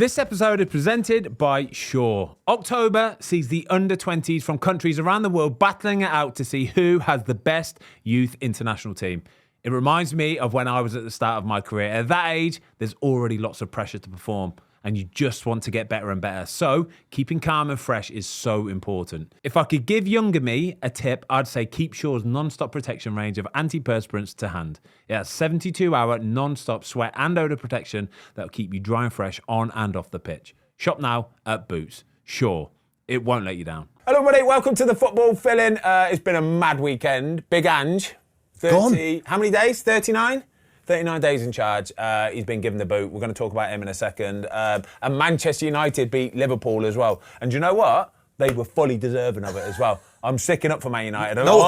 This episode is presented by Shaw. October sees the under-20s from countries around the world battling it out to see who has the best youth international team. It reminds me of when I was at the start of my career. At that age, there's already lots of pressure to perform, and you just want to get better and better. So keeping calm and fresh is so important. If I could give younger me a tip, I'd say keep Shaw's non-stop protection range of antiperspirants to hand. It has 72-hour non-stop sweat and odour protection that'll keep you dry and fresh on and off the pitch. Shop now at Boots. Shaw, it won't let you down. Hello everybody, welcome to the Football Fill-In. It's been a mad weekend. Big Ange. 30, how many days? 39? 39 days in charge. He's been given the boot. We're going to talk about him in a second. And Manchester United beat Liverpool as well. And do you know what? They were fully deserving of it as well. I'm sticking up for Man United. No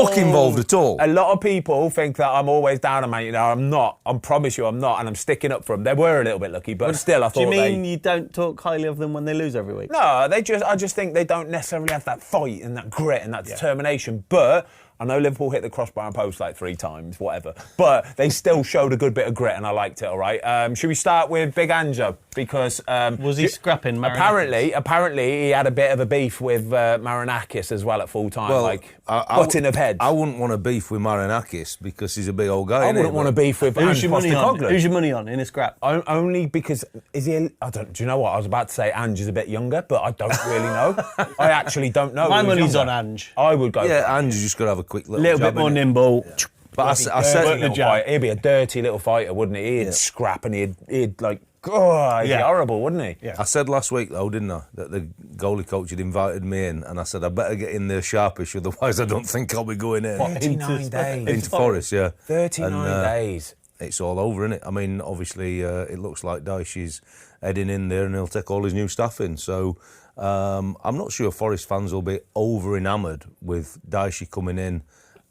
luck involved at all. A lot of people think that I'm always down on Man United. I'm not. I promise you I'm not. And I'm sticking up for them. They were a little bit lucky, but still I thought Do you mean you don't talk highly of them when they lose every week? No, I just think they don't necessarily have that fight and that grit and that determination. But I know Liverpool hit the crossbar and post like 3 times, whatever. But they still showed a good bit of grit, and I liked it. All right. Should we start with Big Anjo? Because was he scrapping Marinakis? Apparently, he had a bit of a beef with Marinakis as well at full time, butting of heads. I wouldn't want to beef with Marinakis because he's a big old guy. I wouldn't want to beef with Who's your money on? Who's your money on in a scrap? Only because is he? Do you know what? I was about to say Ange is a bit younger, but I don't really know. I actually don't know. My money's on Ange. I would go. Yeah, Ange is just got to have a quick little bit more nimble. Yeah. But I said he'd be a dirty little fighter, wouldn't he? He'd scrap and he'd like, he'd be horrible, wouldn't he? Yeah. I said last week though, didn't I, that the goalie coach had invited me in, and I said I better get in there sharpish, otherwise I don't think I'll be going in. 39 days into Forest, yeah. 39 days. It's all over, isn't it? I mean, obviously, it looks like Dyche is heading in there, and he'll take all his new staff in. So I'm not sure Forest fans will be over enamoured with Dyche coming in.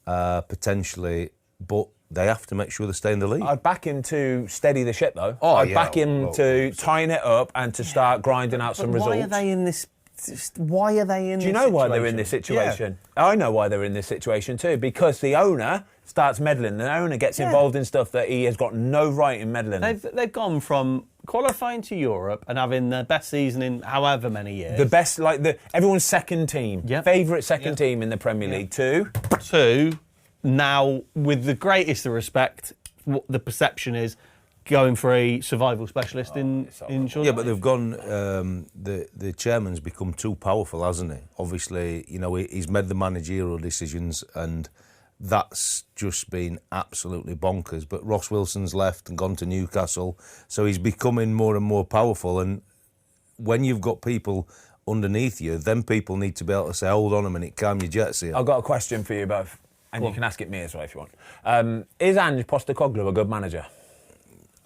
Potentially, but they have to make sure they stay in the league. I'd back him to steady the ship, though. I'd back him to tying it up and to start grinding out some results. Why are they in this? Why are they in this situation? Do you know why they're in this situation? Yeah. I know why they're in this situation too. Because the owner starts meddling. The owner gets involved in stuff that he has got no right in meddling. They've gone from qualifying to Europe and having the best season in however many years. The best, everyone's second team, favourite second team in the Premier League. To now, with the greatest of respect, what the perception is going for a survival specialist in short. Yeah, but they've gone. The chairman's become too powerful, hasn't he? Obviously, he's made the managerial decisions, and that's just been absolutely bonkers. But Ross Wilson's left and gone to Newcastle, so he's becoming more and more powerful. And when you've got people underneath you, then people need to be able to say, hold on a minute, calm your jets here. I've got a question for you both, and you can ask it me as well if you want. Is Ange Postecoglou a good manager?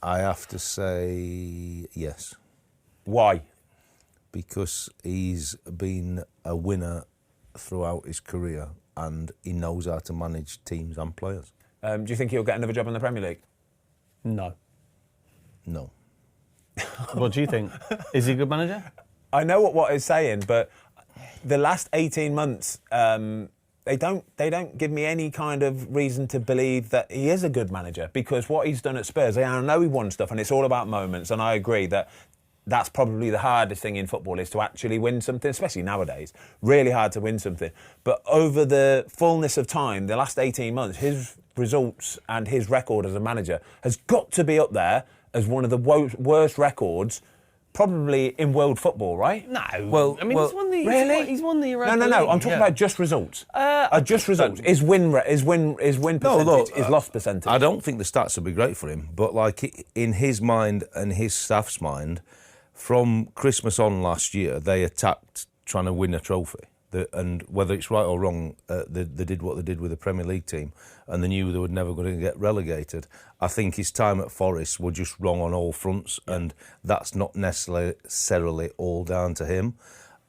I have to say yes. Why? Because he's been a winner throughout his career, and he knows how to manage teams and players. Do you think he'll get another job in the Premier League? No. No. What do you think? Is he a good manager? I know what he's saying, but the last 18 months, they don't give me any kind of reason to believe that he is a good manager, because what he's done at Spurs, I know he won stuff and it's all about moments, and I agree that that's probably the hardest thing in football, is to actually win something, especially nowadays. Really hard to win something. But over the fullness of time, the last 18 months, his results and his record as a manager has got to be up there as one of the worst records probably in world football, right? No. Well, I mean, he's won the. Really? He's won the Europa League. No. I'm talking about just results. Just results. His win percentage, his loss percentage. I don't think the stats will be great for him, but in his mind and his staff's mind, from Christmas on last year, they attacked trying to win a trophy. And whether it's right or wrong, they did what they did with the Premier League team, and they knew they were never going to get relegated. I think his time at Forest was just wrong on all fronts, and that's not necessarily all down to him.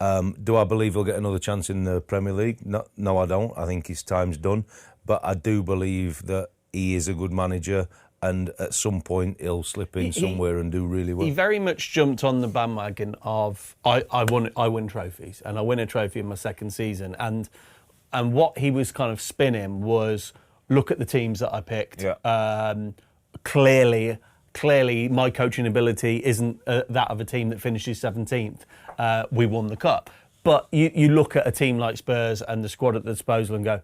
Do I believe he'll get another chance in the Premier League? No, I don't. I think his time's done. But I do believe that he is a good manager, and at some point he'll slip in somewhere and do really well. He very much jumped on the bandwagon of I win trophies, and I win a trophy in my second season, and what he was kind of spinning was, look at the teams that I picked. Yeah. Clearly clearly my coaching ability isn't that of a team that finishes 17th. We won the cup. But you look at a team like Spurs and the squad at the disposal and go,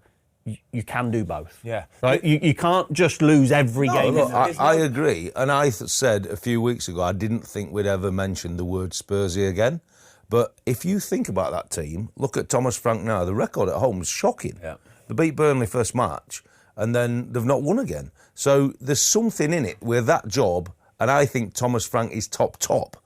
you can do both. Yeah. Right? You can't just lose every game. Look, I agree. And I said a few weeks ago, I didn't think we'd ever mention the word Spursy again. But if you think about that team, look at Thomas Frank now. The record at home is shocking. Yeah. They beat Burnley first match, and then they've not won again. So there's something in it with that job, and I think Thomas Frank is top.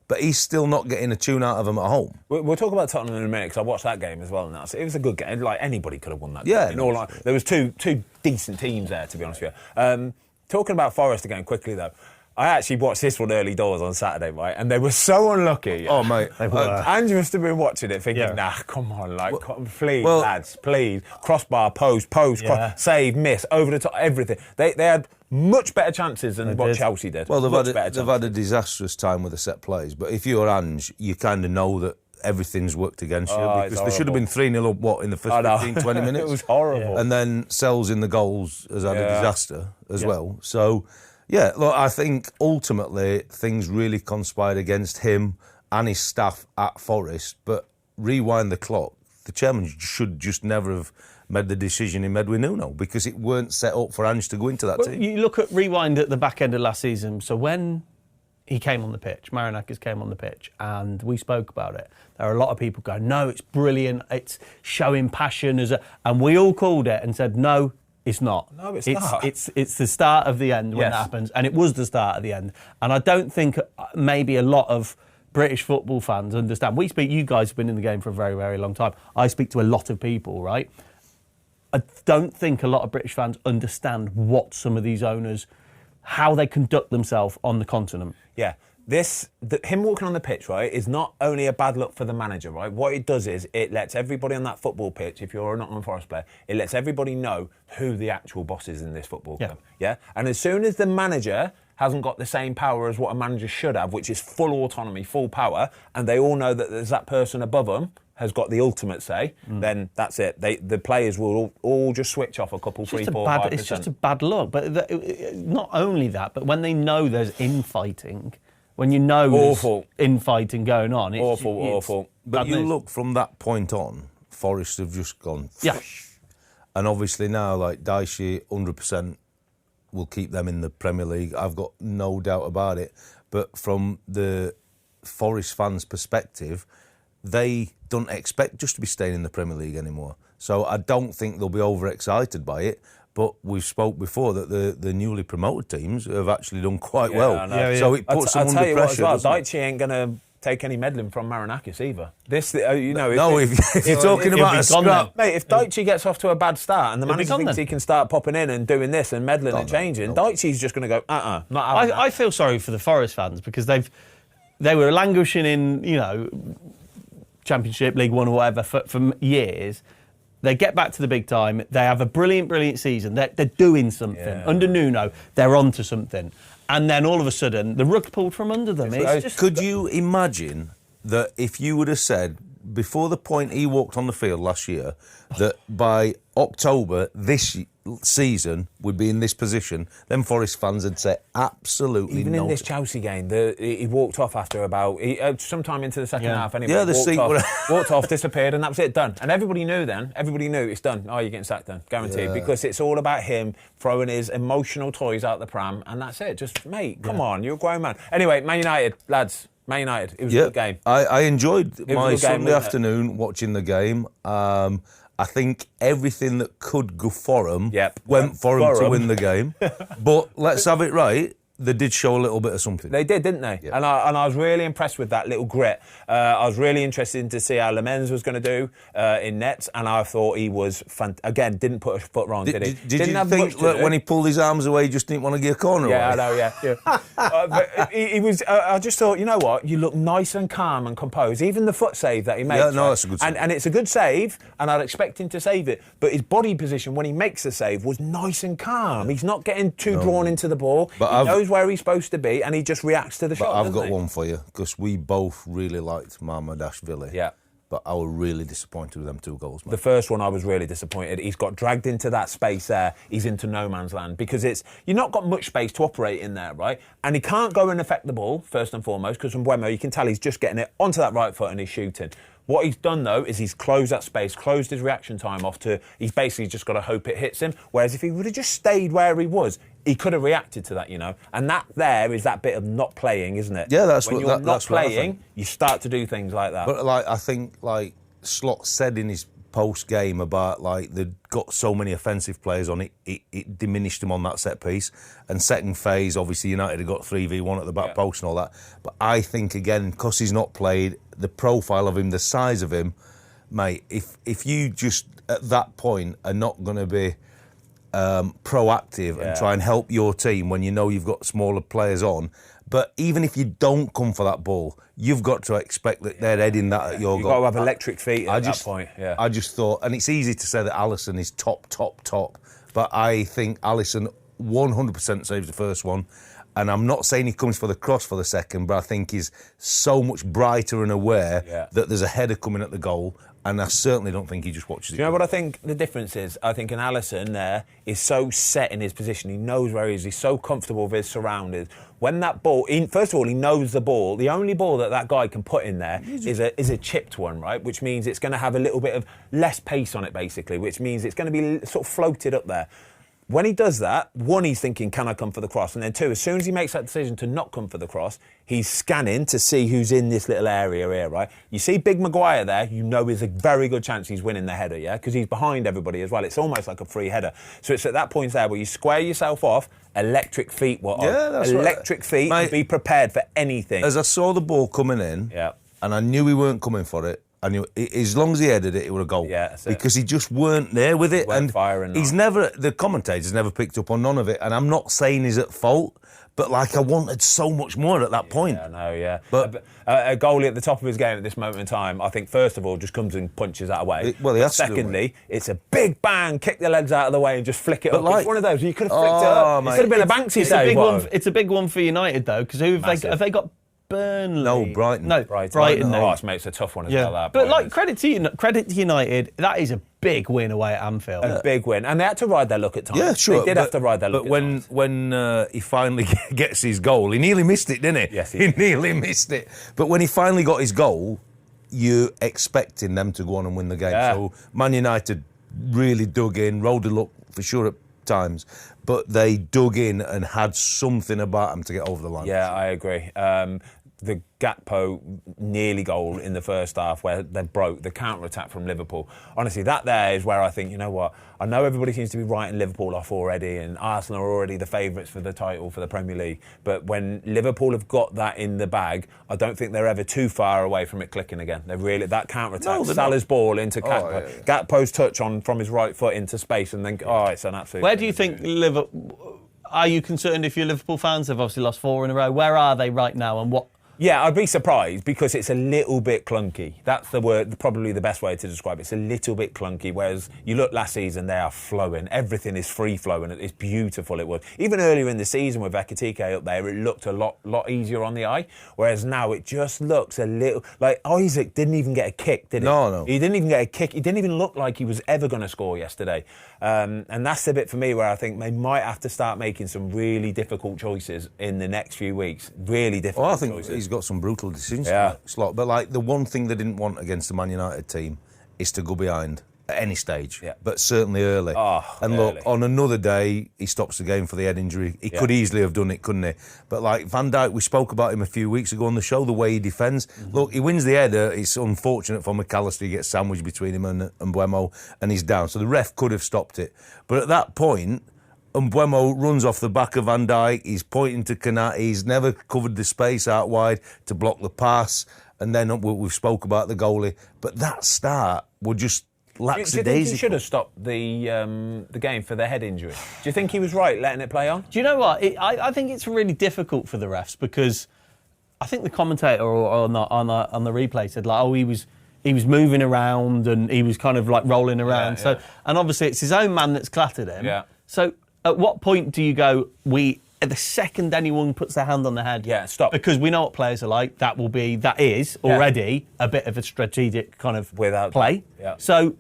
But he's still not getting a tune out of them at home. We'll talk about Tottenham in a minute because I watched that game as well. Now, so it was a good game. Like anybody could have won that. Yeah, game. There was two decent teams there, to be honest with you. Talking about Forest again quickly though, I actually watched this one early doors on Saturday, right? And they were so unlucky. Oh mate, Ange must have been watching it, thinking, "Nah, come on, please, lads, please, crossbar, post, cross, save, miss, over the top, everything." They had much better chances than what Chelsea did. Well, they've had a disastrous time with the set plays, but if you're Ange, you kind of know that everything's worked against you because they should have been 3-0 up, in the first 15, 20 minutes? It was horrible. And then Sells in the goals has had a disaster as well. So, yeah, look, I think ultimately things really conspired against him and his staff at Forest, but rewind the clock, the chairman should just never have made the decision he made with Nuno because it weren't set up for Ange to go into that team. You look at rewind at the back end of last season. So when he came on the pitch, Marinakis came on the pitch, and we spoke about it. There are a lot of people going, "No, it's brilliant. It's showing passion," and we all called it and said, "No, it's not. No, it's not. It's the start of the end when that happens," and it was the start of the end. And I don't think maybe a lot of British football fans understand. You guys have been in the game for a very, very long time. I speak to a lot of people, right? I don't think a lot of British fans understand what some of these owners, how they conduct themselves on the continent. Yeah. Him walking on the pitch, right, is not only a bad look for the manager, right? What it does is it lets everybody on that football pitch, if you're a Nottingham Forest player, it lets everybody know who the actual boss is in this football club. Yeah. And as soon as the manager hasn't got the same power as what a manager should have, which is full autonomy, full power, and they all know that there's that person above them has got the ultimate say, then that's it. The players will all just switch off a couple, 3, 4, 5%. It's just a bad look. But not only that, but when they know there's infighting, when you know there's infighting going on, it's awful. But you look from that point on, Forest have just gone. Yeah. And obviously now, like Daishi, 100% will keep them in the Premier League. I've got no doubt about it. But from the Forest fans' perspective, they don't expect just to be staying in the Premier League anymore. So I don't think they'll be overexcited by it. But we've spoke before that the newly promoted teams have actually done quite well. So it puts them under pressure. Daichi ain't going to take any meddling from Marinakis either. If you're talking about a scrap, mate, if Daichi gets off to a bad start and the manager thinks he can start popping in and doing this and meddling and changing, Daichi's just going to go, not having that. I feel sorry for the Forest fans because they were languishing in, Championship, League One or whatever for years. They get back to the big time. They have a brilliant season. They're doing something. Yeah. Under Nuno, they're onto something. And then all of a sudden, the rug pulled from under them. Could you imagine that if you would have said, before the point he walked on the field last year, that by October this season would be in this position, then Forest fans would say absolutely even in this Chelsea game, he walked off after about sometime into the second half anyway. Yeah, walked off, disappeared, and that was it, done. And everybody knew it's done. Oh, you're getting sacked then, guaranteed, because it's all about him throwing his emotional toys out the pram, and that's it. Just, mate, come on, you're a grown man. Anyway, Man United, lads. Man United, it was a good game. I enjoyed my Sunday afternoon watching the game. I think everything that could go for them went for them to win the game. But let's have it right. They did show a little bit of something. They did, didn't they? Yeah. And I was really impressed with that little grit. I was really interested to see how Lemens was going to do in nets, and I thought he was, again, didn't put a foot wrong, did he? Did you think when he pulled his arms away, he just didn't want to get a corner away? I know, but he was, I just thought, you know what, you look nice and calm and composed. Even the foot save that he makes. Yeah, no, that's a good save. And it's a good save, and I'd expect him to save it. But his body position when he makes the save was nice and calm. He's not getting too drawn into the ball. But he knows where he's supposed to be, and he just reacts to the shot. I've got one for you, because we both really liked Mahmoudashvili. Yeah. but I was really disappointed with them 2 goals, mate. The first one, I was really disappointed. He's got dragged into that space there. He's into no man's land because you've not got much space to operate in there, right? And he can't go and affect the ball, first and foremost, because from Mbeumo, you can tell he's just getting it onto that right foot and he's shooting. What he's done, though, is he's closed that space, closed his reaction time off to... He's basically just got to hope it hits him. Whereas if he would have just stayed where he was, he could have reacted to that, you know. And that there is that bit of not playing, isn't it? Yeah, that's when what... you're not that's playing, you start to do things like that. But, I think, Slot said in his post-game about, they'd got so many offensive players on it diminished him on that set piece. And second phase, obviously, United had got 3v1 at the back post and all that. But I think, again, because he's not played, the profile of him, the size of him, mate, if you just, at that point, are not going to be proactive and try and help your team when you know you've got smaller players on, but even if you don't come for that ball, you've got to expect that they're heading that at your goal. You've got to have electric feet at that point. Yeah. I just thought, and it's easy to say that Alisson is top, but I think Alisson 100% saves the first one. And I'm not saying he comes for the cross for the second, but I think he's so much brighter and aware that there's a header coming at the goal. And I certainly don't think he just watches it. Do you know what I think the difference is? I think an Alisson there is so set in his position. He knows where he is. He's so comfortable with his surroundings. When that ball... first of all, he knows the ball. The only ball that guy can put in there is a chipped one, right? Which means it's going to have a little bit of less pace on it, basically, which means it's going to be sort of floated up there. When he does that, one, he's thinking, can I come for the cross? And then two, as soon as he makes that decision to not come for the cross, he's scanning to see who's in this little area here, right? You see Big Maguire there, you know there's a very good chance he's winning the header, yeah? Because he's behind everybody as well. It's almost like a free header. So it's at that point there where you square yourself off, electric feet, electric feet, mate, and be prepared for anything. As I saw the ball coming in, and I knew he weren't coming for it, I knew as long as he headed it, it would a goal. Yeah, that's because he just weren't there with it. And he's on. never, the commentators never picked up on none of it. And I'm not saying he's at fault, but I wanted so much more at that point. Yeah, no, yeah. But a goalie at the top of his game at this moment in time, I think, first of all, just comes and punches that away. Well, he has secondly, to, it's a big bang, kick the legs out of the way and just flick it up. It's one of those, you could have flicked it up. Mate, it could have been a Banksy save. It's a big one for United, though, because have they got... Burnley. No, Brighton. No, Brighton. Oh, it's a tough one as well. That, but credit to United, that is a big win away at Anfield. A big win, and they had to ride their luck at times. Yeah, sure. They did have to ride their luck. But when he finally gets his goal, he nearly missed it, didn't he? Yes, he nearly missed it. But when he finally got his goal, you're expecting them to go on and win the game. Yeah. So Man United really dug in, rode the luck for sure at times, but they dug in and had something about them to get over the line. Yeah, I agree. The Gakpo nearly goal in the first half where they broke the counter-attack from Liverpool. Honestly, that there is where I think, you know what, I know everybody seems to be writing Liverpool off already and Arsenal are already the favourites for the title for the Premier League, but when Liverpool have got that in the bag, I don't think they're ever too far away from it clicking again. They're really, that counter-attack, Salah's ball into Gakpo, Gakpo's touch from his right foot into space and then, it's an absolute... Where do you think Liverpool... Are you concerned if you're Liverpool fans? They've obviously lost 4 in a row. Where are they right now and what... Yeah, I'd be surprised because it's a little bit clunky. That's the word, probably the best way to describe it. It's a little bit clunky, whereas you look last season, they are flowing. Everything is free-flowing. It's beautiful, it was. Even earlier in the season with Vicario up there, it looked a lot easier on the eye, whereas now it just looks a little... Like, Isaac didn't even get a kick, did he? No. He didn't even get a kick. He didn't even look like he was ever going to score yesterday. And that's the bit for me where I think they might have to start making some really difficult choices in the next few weeks. Really difficult choices. I think he's got some brutal decisions to make, Slot. But the one thing they didn't want against the Man United team is to go behind at any stage, but certainly early. Look, on another day, he stops the game for the head injury. He could easily have done it, couldn't he? But Van Dijk, we spoke about him a few weeks ago on the show, the way he defends. Mm-hmm. Look, he wins the header. It's unfortunate for McAllister. He gets sandwiched between him and Mbeumo, and he's down. So the ref could have stopped it. But at that point, Mbeumo runs off the back of Van Dijk. He's pointing to Kanat. He's never covered the space out wide to block the pass. And then we've spoke about the goalie. But that start would just lackadaisical. Do you think he should have stopped the game for the head injury? Do you think he was right letting it play on? Do you know what? I think it's really difficult for the refs because I think the commentator on the replay said he was moving around and he was kind of rolling around. And obviously it's his own man that's clattered him. Yeah. So at what point do you go, the second anyone puts their hand on their head, stop. Because we know what players are like. That is already a bit of a strategic kind of play. Yeah. So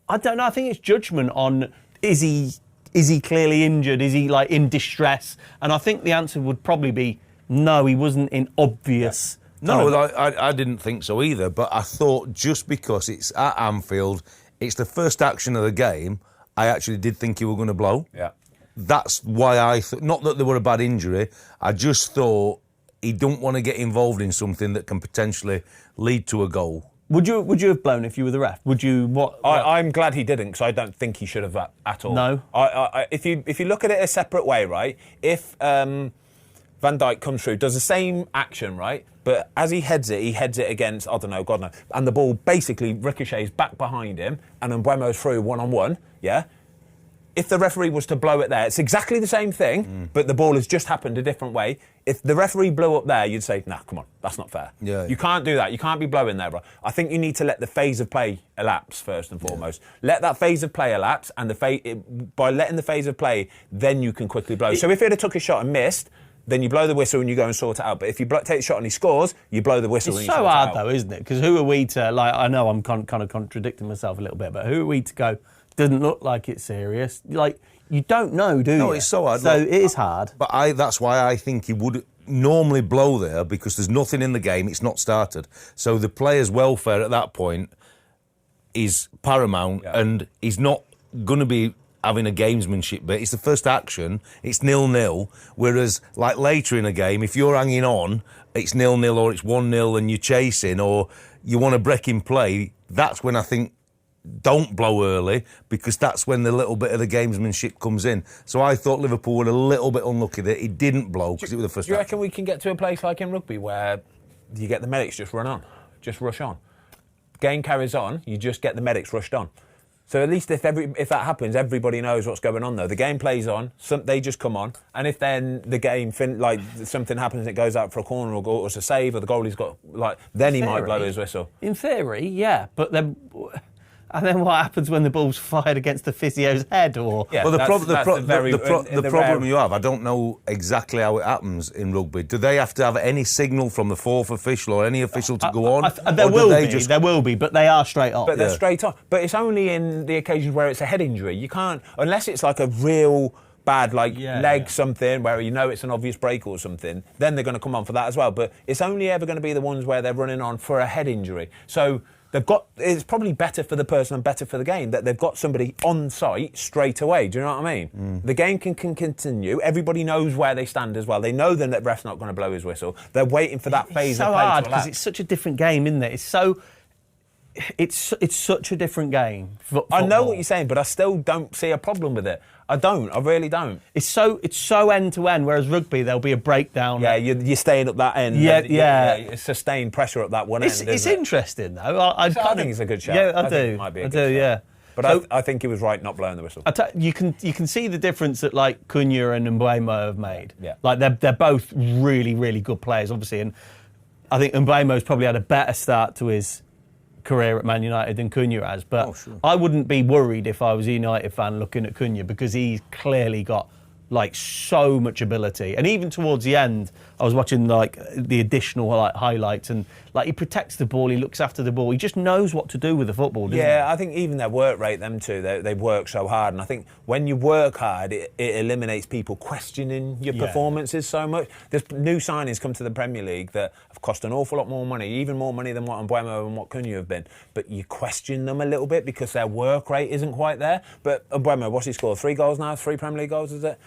I don't know. I think it's judgment on is he clearly injured? Is he like in distress? And I think the answer would probably be no. He wasn't in obvious. No, I didn't think so either. But I thought just because it's at Anfield, it's the first action of the game. I actually did think he were going to blow. Yeah. That's why I thought, not that there were a bad injury, I just thought he don't want to get involved in something that can potentially lead to a goal. Would you have blown if you were the ref? Would you? What? I'm glad he didn't, because I don't think he should have at all. No. If you look at it a separate way, right? If Van Dijk comes through, does the same action, right? But as he heads it against, I don't know, God knows, and the ball basically ricochets back behind him, and Mbeumo's through one-on-one, yeah? If the referee was to blow it there, it's exactly the same thing, but the ball has just happened a different way. If the referee blew up there, you'd say, nah, come on, that's not fair. Yeah. You can't do that. You can't be blowing there, bro. I think you need to let the phase of play elapse, first and foremost. Let that phase of play elapse, and by letting the phase of play, then you can quickly blow. So if he'd have took a shot and missed, then you blow the whistle and you go and sort it out. But if you take the shot and he scores, you blow the whistle and you sort it out. It's so hard, though, isn't it? Because who are we to, like, I know I'm kind of contradicting myself a little bit, but who are we to go, doesn't look like it's serious? Like, you don't know, do you? No, it's so hard. So it is hard. But that's why I think he would normally blow there, because there's nothing in the game, it's not started. So the player's welfare at that point is paramount, and he's not going to be having a gamesmanship bit. It's the first action, it's 0-0, whereas like later in a game, if you're hanging on, it's 0-0 or it's 1-0 and you're chasing or you want to break in play, that's when I think don't blow early, because that's when the little bit of the gamesmanship comes in. So I thought Liverpool were a little bit unlucky that he didn't blow, because it was the first. Do you reckon we can get to a place like in rugby where you get the medics just rush on? Game carries on, you just get the medics rushed on. So at least if that happens, everybody knows what's going on, though. The game plays on, they just come on, and if then the game, something happens and it goes out for a corner or it's a save or the goalie's got, then he might blow his whistle. In theory, yeah, but then... And then what happens when the ball's fired against the physio's head? Or well, the problem you have, I don't know exactly how it happens in rugby. Do they have to have any signal from the fourth official or any official to go on? There will be, but they are straight off. But they're straight off. But it's only in the occasions where it's a head injury. You can't, unless it's like a real bad leg something where you know it's an obvious break or something, then they're going to come on for that as well. But it's only ever going to be the ones where they're running on for a head injury. So it's probably better for the person and better for the game that they've got somebody on site straight away. Do you know what I mean? The game can continue. Everybody knows where they stand as well. They know then that ref's not going to blow his whistle. They're waiting for that phase of play to elapse. It's so hard because it's such a different game, isn't it? It's such a different game. Football. I know what you're saying, but I still don't see a problem with it. I really don't. It's so end to end. Whereas rugby, there'll be a breakdown. Yeah, you're staying up that end. It's sustained pressure up that one end. It's interesting though. I think it's a good shout. Yeah, I do. Think it might be a good shout. Yeah. But I think he was right not blowing the whistle. You can see the difference that like Cunha and Mbeumo have made. Yeah. Like they're both really, really good players, obviously, and I think Mbeumo's probably had a better start to his career at Man United than Cunha has, but I wouldn't be worried if I was a United fan looking at Cunha, because he's clearly got like so much ability. And even towards the end, I was watching like the additional highlights, and like he protects the ball, he looks after the ball, he just knows what to do with the football, doesn't he? I think even their work rate, them two, they work so hard, and I think when you work hard, it eliminates people questioning your performances so much. There's new signings come to the Premier League that have cost an awful lot more money, even more money than what Mbeumo and what Cunha have been, but you question them a little bit because their work rate isn't quite there. But Mbeumo, what's he scored? 3 goals now? 3 Premier League goals, is it?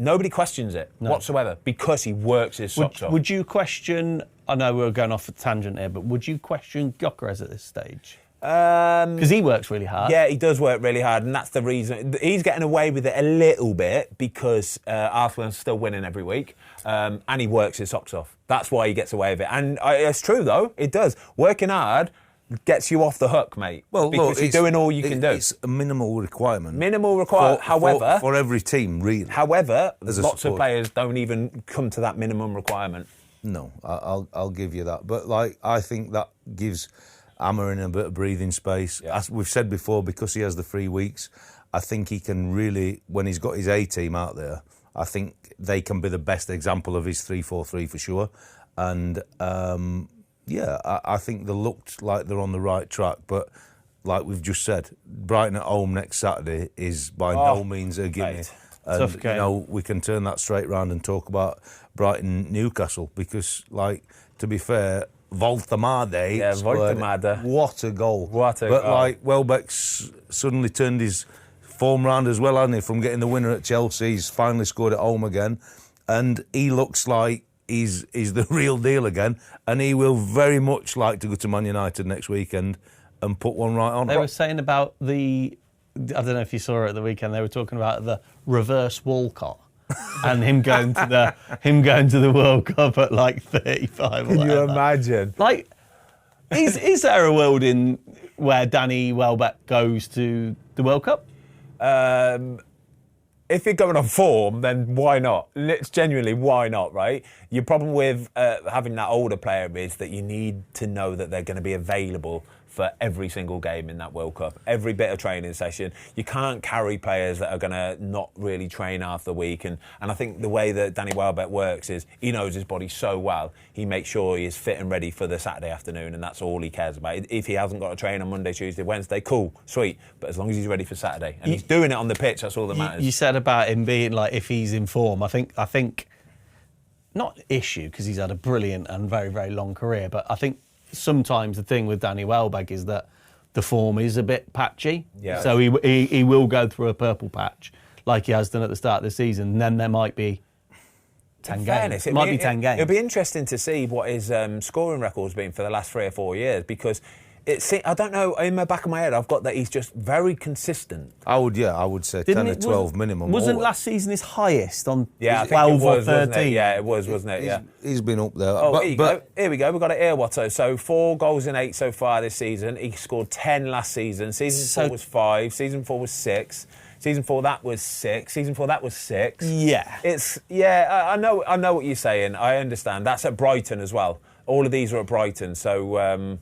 Nobody questions it whatsoever because he works his socks off. Would you question, I know we're going off a tangent here, but would you question Gyökeres at this stage? Because he works really hard. Yeah, he does work really hard, and that's the reason. He's getting away with it a little bit because Arsenal's still winning every week, and he works his socks off. That's why he gets away with it. And it's true, though. It does. Working hard gets you off the hook, mate. Well, because you're doing all you can do. It's a minimal requirement. Minimal requirement. However, for every team, really. However, lots of players don't even come to that minimum requirement. No, I'll give you that. But I think that gives Amarin a bit of breathing space. Yeah. As we've said before, because he has the 3 weeks, I think he can really, when he's got his A team out there, I think they can be the best example of his 3-4-3 for sure. And I think they looked like they're on the right track. But like we've just said, Brighton at home next Saturday is by no means a gimme. And Tough game. we can turn that straight round and talk about Brighton Newcastle because, like, to be fair, Voltemade. Yeah, Voltemade. What a goal! What a but goal. like Welbeck's suddenly turned his form round as well, hasn't he? From getting the winner at Chelsea, he's finally scored at home again, and he looks like he's the real deal again. And he will very much like to go to Man United next weekend and put one right on. They were saying about I don't know if you saw it at the weekend. They were talking about the reverse Walcott and him going to the World Cup at like 35. Or Can you whatever. imagine? Like, is there a world in where Danny Welbeck goes to the World Cup? If you're going on form, then why not? It's genuinely, why not, right? Your problem with having that older player is that you need to know that they're going to be available for every single game in that World Cup, every bit of training session. You can't carry players that are going to not really train half the week. And I think the way that Danny Welbeck works is he knows his body so well, he makes sure he is fit and ready for the Saturday afternoon, and that's all he cares about. If he hasn't got to train on Monday, Tuesday, Wednesday, cool, sweet. But as long as he's ready for Saturday, and he's doing it on the pitch, that's all that matters. You said about him being like, if he's in form, I think not issue, because he's had a brilliant and very, very long career, but I think sometimes the thing with Danny Welbeck is that the form is a bit patchy. Yeah. So he will go through a purple patch like he has done at the start of the season. And then there might be 10 games. It might be 10 games. It'll be interesting to see what his scoring record's been for the last 3 or 4 years, because I don't know, in the back of my head, I've got that he's just very consistent. I would say 10 or 12 minimum. Wasn't always. Last season his highest on Yeah, I think 12 it was, or 13? wasn't it? Yeah, it was, wasn't it? Yeah. He's been up there. Oh, here we go. We've got it here, Watto. So 4 goals in 8 so far this season. He scored 10 last season. Season 4 was 5. Season 4 was 6. Season 4 that was 6. Season 4 that was 6. Yeah. I know what you're saying. I understand. That's at Brighton as well. All of these are at Brighton. So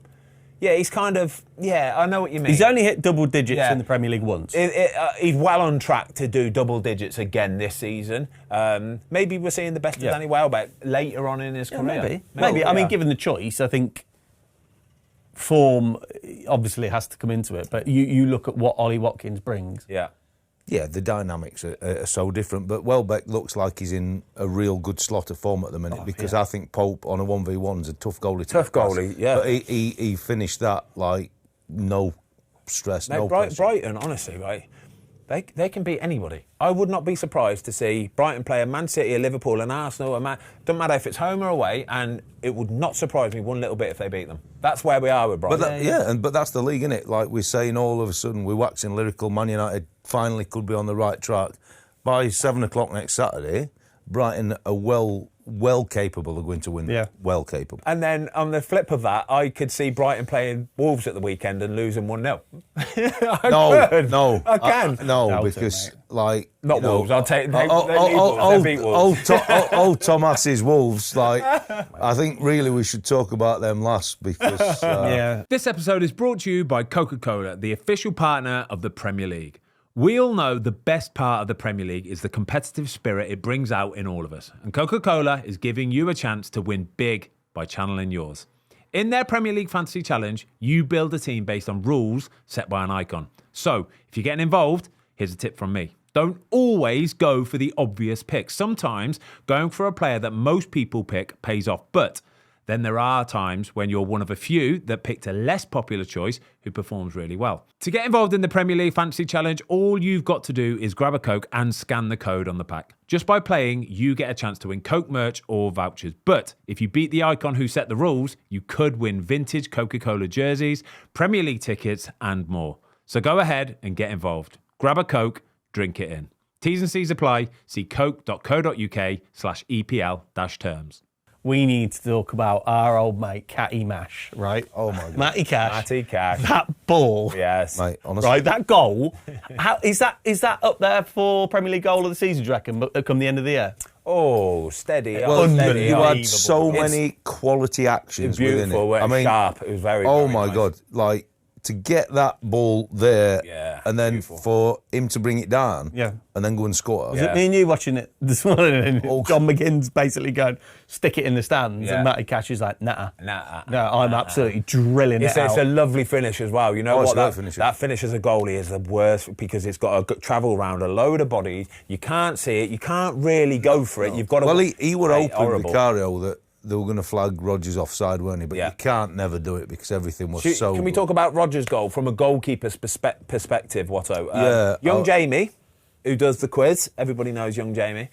he's kind of I know what you mean. He's only hit double digits in the Premier League once. He's well on track to do double digits again this season. Maybe we're seeing the best of Danny Welbeck later on in his career. Maybe. I mean, given the choice, I think form obviously has to come into it. But you look at what Ollie Watkins brings. Yeah. Yeah, the dynamics are so different. But Welbeck looks like he's in a real good slot of form at the minute because I think Pope on a 1v1 is a tough goalie. Tough goalie, yeah. But he finished that like no stress, no pressure. Brighton, honestly, right? They can beat anybody. I would not be surprised to see Brighton play a Man City, a Liverpool, an Arsenal, doesn't matter if it's home or away, and it would not surprise me one little bit if they beat them. That's where we are with Brighton. But that's the league, isn't it? Like we're saying, all of a sudden we're waxing lyrical. Man United finally could be on the right track. By 7 o'clock next Saturday, Brighton are well capable of going to win. Yeah. Well capable. And then on the flip of that, I could see Brighton playing Wolves at the weekend and losing 1-0. No. I can. Because like not Wolves. I'll take. They beat Wolves. Old Thomas's Wolves. Like I think really we should talk about them last because. This episode is brought to you by Coca-Cola, the official partner of the Premier League. We all know the best part of the Premier League is the competitive spirit it brings out in all of us. And Coca-Cola is giving you a chance to win big by channeling yours. In their Premier League Fantasy Challenge, you build a team based on rules set by an icon. So, if you're getting involved, here's a tip from me. Don't always go for the obvious pick. Sometimes going for a player that most people pick pays off, but then there are times when you're one of a few that picked a less popular choice who performs really well. To get involved in the Premier League Fantasy Challenge, all you've got to do is grab a Coke and scan the code on the pack. Just by playing, you get a chance to win Coke merch or vouchers. But if you beat the icon who set the rules, you could win vintage Coca-Cola jerseys, Premier League tickets, and more. So go ahead and get involved. Grab a Coke, drink it in. T's and C's apply. See coke.co.uk/EPL-terms. We need to talk about our old mate, Catty Mash, right? Oh, my God. Matty Cash. Matty Cash. That ball. Yes. Mate, honestly. Right, that goal. How is that up there for Premier League goal of the season, do you reckon, come the end of the year? Oh, steady. Well, steady. you had so many quality actions within beautiful. it. I mean, sharp. It was very, oh very my nice. God. Like, to get that ball there and then for him to bring it down, and then go and score. Was it me and you watching it this morning? And John McGinn's basically going, stick it in the stands, and Matty Cash is like, nah. No, I'm absolutely drilling it out. It's a lovely finish as well. You know what? That finish as a goalie is the worst because it's got to travel around a load of bodies. You can't see it. You can't really go for it. You've got to. Well, he were hoping, Vicario, that they were going to flag Rodgers offside, weren't he? But you can't never do it because everything was so. Can we talk about Rodgers' goal from a goalkeeper's perspective, Watto? Young Jamie, who does the quiz, everybody knows young Jamie,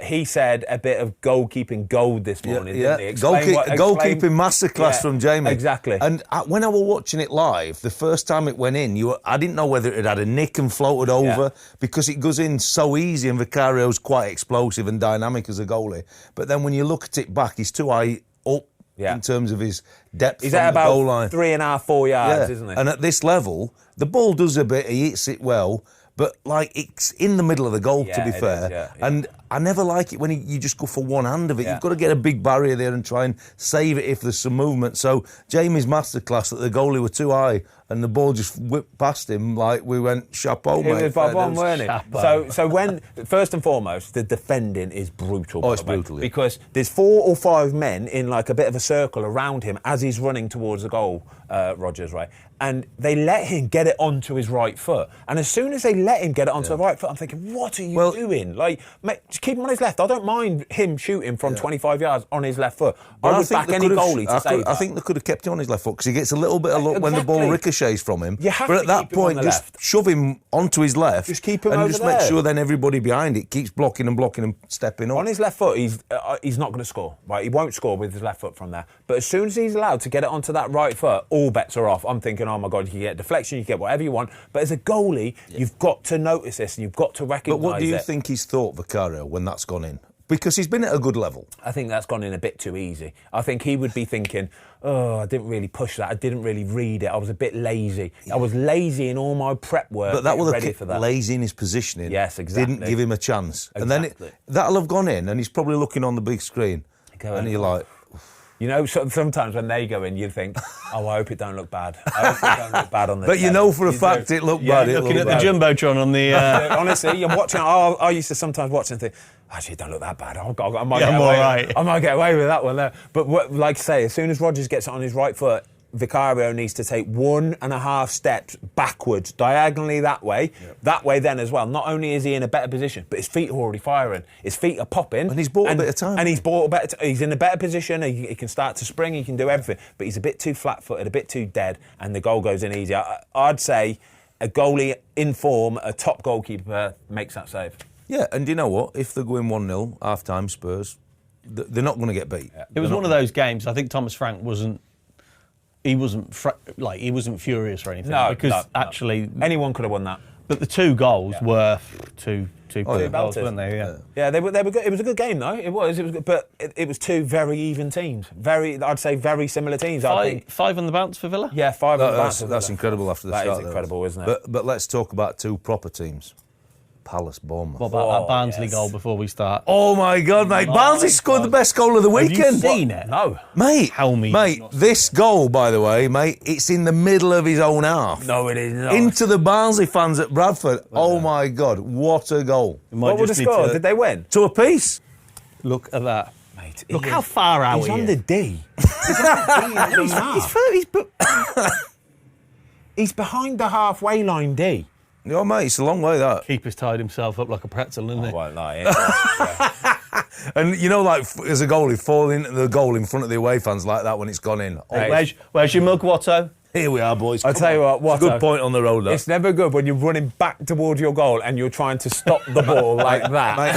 he said a bit of goalkeeping gold this morning, didn't he? Goalkeeping masterclass from Jamie. Exactly. And when I was watching it live, the first time it went in, I didn't know whether it had a nick and floated over because it goes in so easy and Vicario's quite explosive and dynamic as a goalie. But then when you look at it back, he's too high up in terms of his depth. He's from at the about goal line. 3.5, 4 yards, isn't he? And at this level, the ball does a bit, he hits it well, but like it's in the middle of the goal, to be fair. And I never like it when you just go for one hand of it. You've got to get a big barrier there and try and save it if there's some movement. So Jamie's masterclass that the goalie were too high and the ball just whipped past him like we went chapeau, mate. It was bob on, weren't it? So when, first and foremost, the defending is brutal. Oh, it's brutal. Because there's 4 or 5 men in like a bit of a circle around him as he's running towards the goal, Rodgers, right? And they let him get it onto his right foot. And as soon as they let him get it onto the right foot, I'm thinking, what are you doing? Like, mate, just keep him on his left. I don't mind him shooting from 25 yards on his left foot. I would back any goalie to save that. I think they could have kept him on his left foot because he gets a little bit of luck when the ball ricochets from him. You have but to at that keep him on point, the just left. shove him onto his left. Just keep him and over just there. make sure then everybody behind it keeps blocking and stepping up. On his left foot, he's not going to score. Right, he won't score with his left foot from there. But as soon as he's allowed to get it onto that right foot, all bets are off. I'm thinking, oh my God, you can get deflection, you can get whatever you want. But as a goalie, you've got to notice this and you've got to recognise it. But what do you think he's thought, Vicario, when that's gone in? Because he's been at a good level. I think that's gone in a bit too easy. I think he would be thinking, oh, I didn't really push that. I didn't really read it. I was a bit lazy. I was lazy in all my prep work. But that was ready for that. Lazy in his positioning. Yes, exactly. Didn't give him a chance. Exactly. And then that'll have gone in and he's probably looking on the big screen. And you're like... You know, sometimes when they go in, you think, oh, I hope it don't look bad. I hope it don't look bad on the But you know for a fact it looked bad. Looking at the Jumbotron on the... Honestly, you're watching... I used to sometimes watch and think, actually, it don't look that bad. I might get away with that one there. But like I say, as soon as Rodgers gets it on his right foot, Vicario needs to take 1.5 steps backwards, diagonally that way. That way then as well. Not only is he in a better position, but his feet are already firing. His feet are popping. And he's bought a bit of time. And he's in a better position. He can start to spring. He can do everything. But he's a bit too flat-footed, a bit too dead, and the goal goes in easy. I'd say a goalie in form, a top goalkeeper, makes that save. Yeah, and you know what? If they're going 1-0, half-time Spurs, they're not going to get beat. It was one of those games. I think Thomas Frank wasn't furious or anything. Actually, anyone could have won that. But the 2 goals were two goals, weren't they? Yeah, they were good. It was a good game though. It was good, but it was 2 very even teams. I'd say very similar teams. Five on the bounce for Villa. Yeah, 5 on the bounce. That's incredible after the start. That is incredible, isn't it? But let's talk about 2 proper teams. Palace, Bournemouth. What about that Barnsley goal before we start? Oh my God, mate! Barnsley scored the best goal of the weekend. Have you seen it? No, mate. This goal, by the way, mate, it's in the middle of his own half. No, it is not. Into the Barnsley fans at Bradford. Oh my God, what a goal! What was the score? Did they win? 2 apiece. Look at that. Mate, look how far out he's on the D. He's behind the halfway line D. Oh, mate, it's a long way, that. Keeper's tied himself up like a pretzel, isn't he? I won't lie. And, you know, like, as a goalie, falling into the goal in front of the away fans like that when it's gone in. Hey, where's your mug, Watto? Here we are, boys. I'll tell you what, it's a good point on the road, though. It's never good when you're running back towards your goal and you're trying to stop the ball like that. Mate,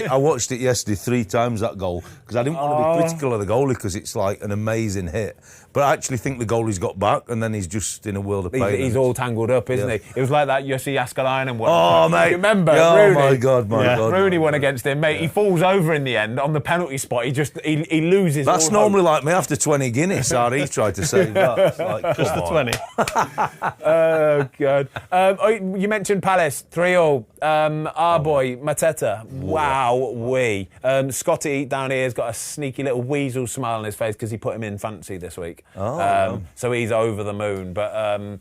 I watched it yesterday 3 times, that goal, because I didn't want to be critical of the goalie because it's like an amazing hit. But I actually think the goalie's got back and then he's just in a world of pain. He's all tangled up, isn't he? It was like that Jussi Jääskeläinen one. Oh, mate. You remember? Oh, Rooney? my God. Rooney won against him, mate. He falls over in the end on the penalty spot. He loses. That's normally like me after 20 Guinness. He tried to save that. It's like, just the 20. Oh, God. You mentioned Palace, 3-0. Our boy, Mateta. Wow-wee. Scotty down here has got a sneaky little weasel smile on his face because he put him in fantasy this week. So he's over the moon. But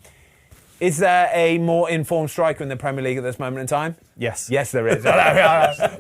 Is there a more informed striker in the Premier League at this moment in time? Yes. Yes, there is.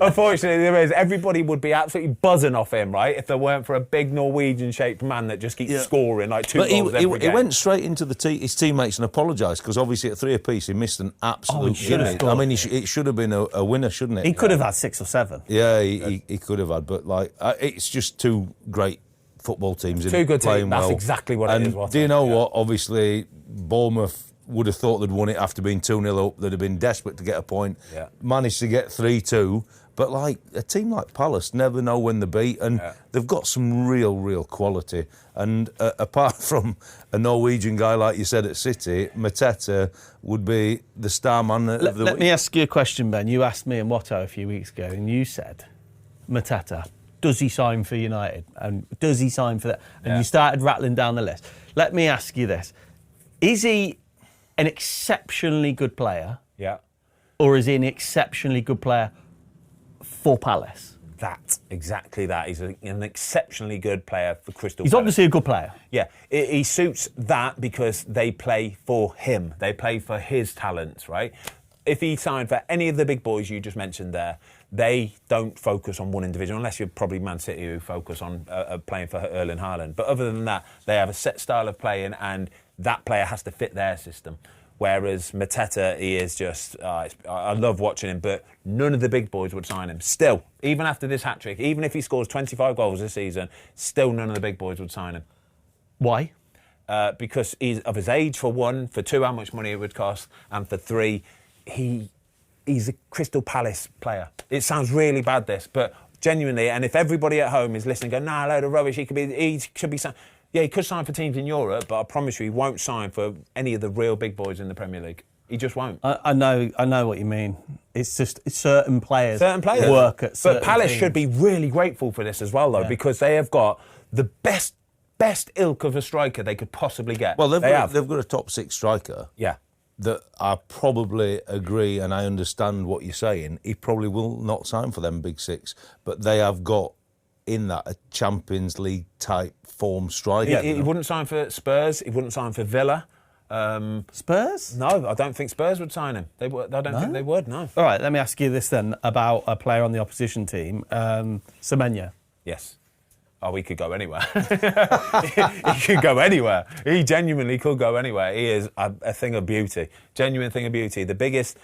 Unfortunately, there is. Everybody would be absolutely buzzing off him, right, if there weren't for a big Norwegian-shaped man that just keeps scoring like 2 goals every game. He went straight into his teammates and apologised because obviously at 3 apiece he missed an absolute gimme. I mean, it should have been a winner, shouldn't it? He could have had 6 or 7. Yeah, he could have had, but like it's just 2 great football teams. Two good teams. teams. That's exactly what it is. Do you know what? Obviously, Bournemouth would have thought they'd won it after being 2-0 up. They'd have been desperate to get a point. Yeah. Managed to get 3-2. But like a team like Palace never know when they're beat, and they've got some real quality. And apart from a Norwegian guy like you said at City, Mateta would be the star man of the week. Let me ask you a question, Ben. You asked me and Watto a few weeks ago, and you said, Mateta, does he sign for United? And does he sign for that? And you started rattling down the list. Let me ask you this. Is he an exceptionally good player? Yeah. Or is he an exceptionally good player for Palace? Exactly that. He's an exceptionally good player for Crystal He's Palace. obviously a good player. Yeah, he suits that because they play for him. They play for his talents, right? If he signed for any of the big boys you just mentioned there, they don't focus on one individual, unless you're probably Man City who focus on playing for Erling Haaland. But other than that, they have a set style of playing and that player has to fit their system. Whereas Mateta, he is just... I love watching him, but none of the big boys would sign him. Still, even after this hat-trick, even if he scores 25 goals this season, still none of the big boys would sign him. Why? Because he's of his age, for 1, for 2, how much money it would cost, and for 3, he's a Crystal Palace player. It sounds really bad, this, but genuinely, and if everybody at home is listening, go, nah, load of rubbish, he should be signed. Yeah, he could sign for teams in Europe, but I promise you he won't sign for any of the real big boys in the Premier League. He just won't. I know what you mean. It's just certain players work at certain But Palace teams. should be really grateful for this as well, though, because they have got the best ilk of a striker they could possibly get. Well, they've got a top 6 striker. Yeah. That I probably agree, and I understand what you're saying. He probably will not sign for them big 6, but they have got in that a Champions League type form striker. He wouldn't sign for Spurs. He wouldn't sign for Villa. Spurs? No, I don't think Spurs would sign him. I don't think they would. No. All right, let me ask you this then about a player on the opposition team, Semenya. Yes. Oh, he could go anywhere. He could go anywhere. He genuinely could go anywhere. He is a thing of beauty. Genuine thing of beauty. The biggest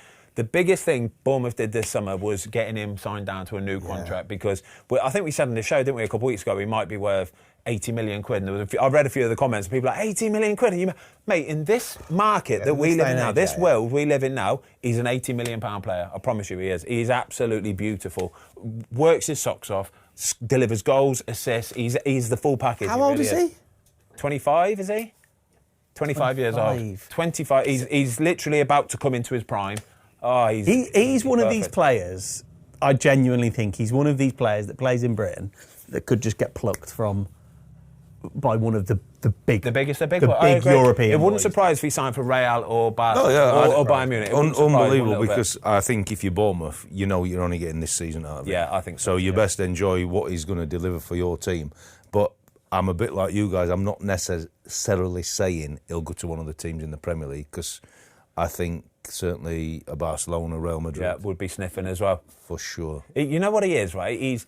thing Bournemouth did this summer was getting him signed down to a new contract because I think we said in the show, didn't we, a couple of weeks ago, he might be worth 80 million quid. And there was I read a few of the comments, and people were like, 80 million quid? Mate, in this market that we live in now, this world we live in now, he's an 80 million pound player. I promise you he is. He's absolutely beautiful. Works his socks off, delivers goals, assists. He's the full package. How old is he? 25, is he? 25 years old. 25. He's literally about to come into his prime. Oh, he's one of these players, I genuinely think he's one of these players that plays in Britain that could just get plucked by one of the biggest European It wouldn't boys. surprise if he signed for Real or Barcelona or Bayern Munich. Unbelievable, because I think if you're Bournemouth, you know you're only getting this season out of it. Yeah, I think so. So you best enjoy what he's going to deliver for your team. But I'm a bit like you guys. I'm not necessarily saying he'll go to one of the teams in the Premier League because I think certainly a Barcelona, Real Madrid would be sniffing as well. For sure. You know what he is, right? He's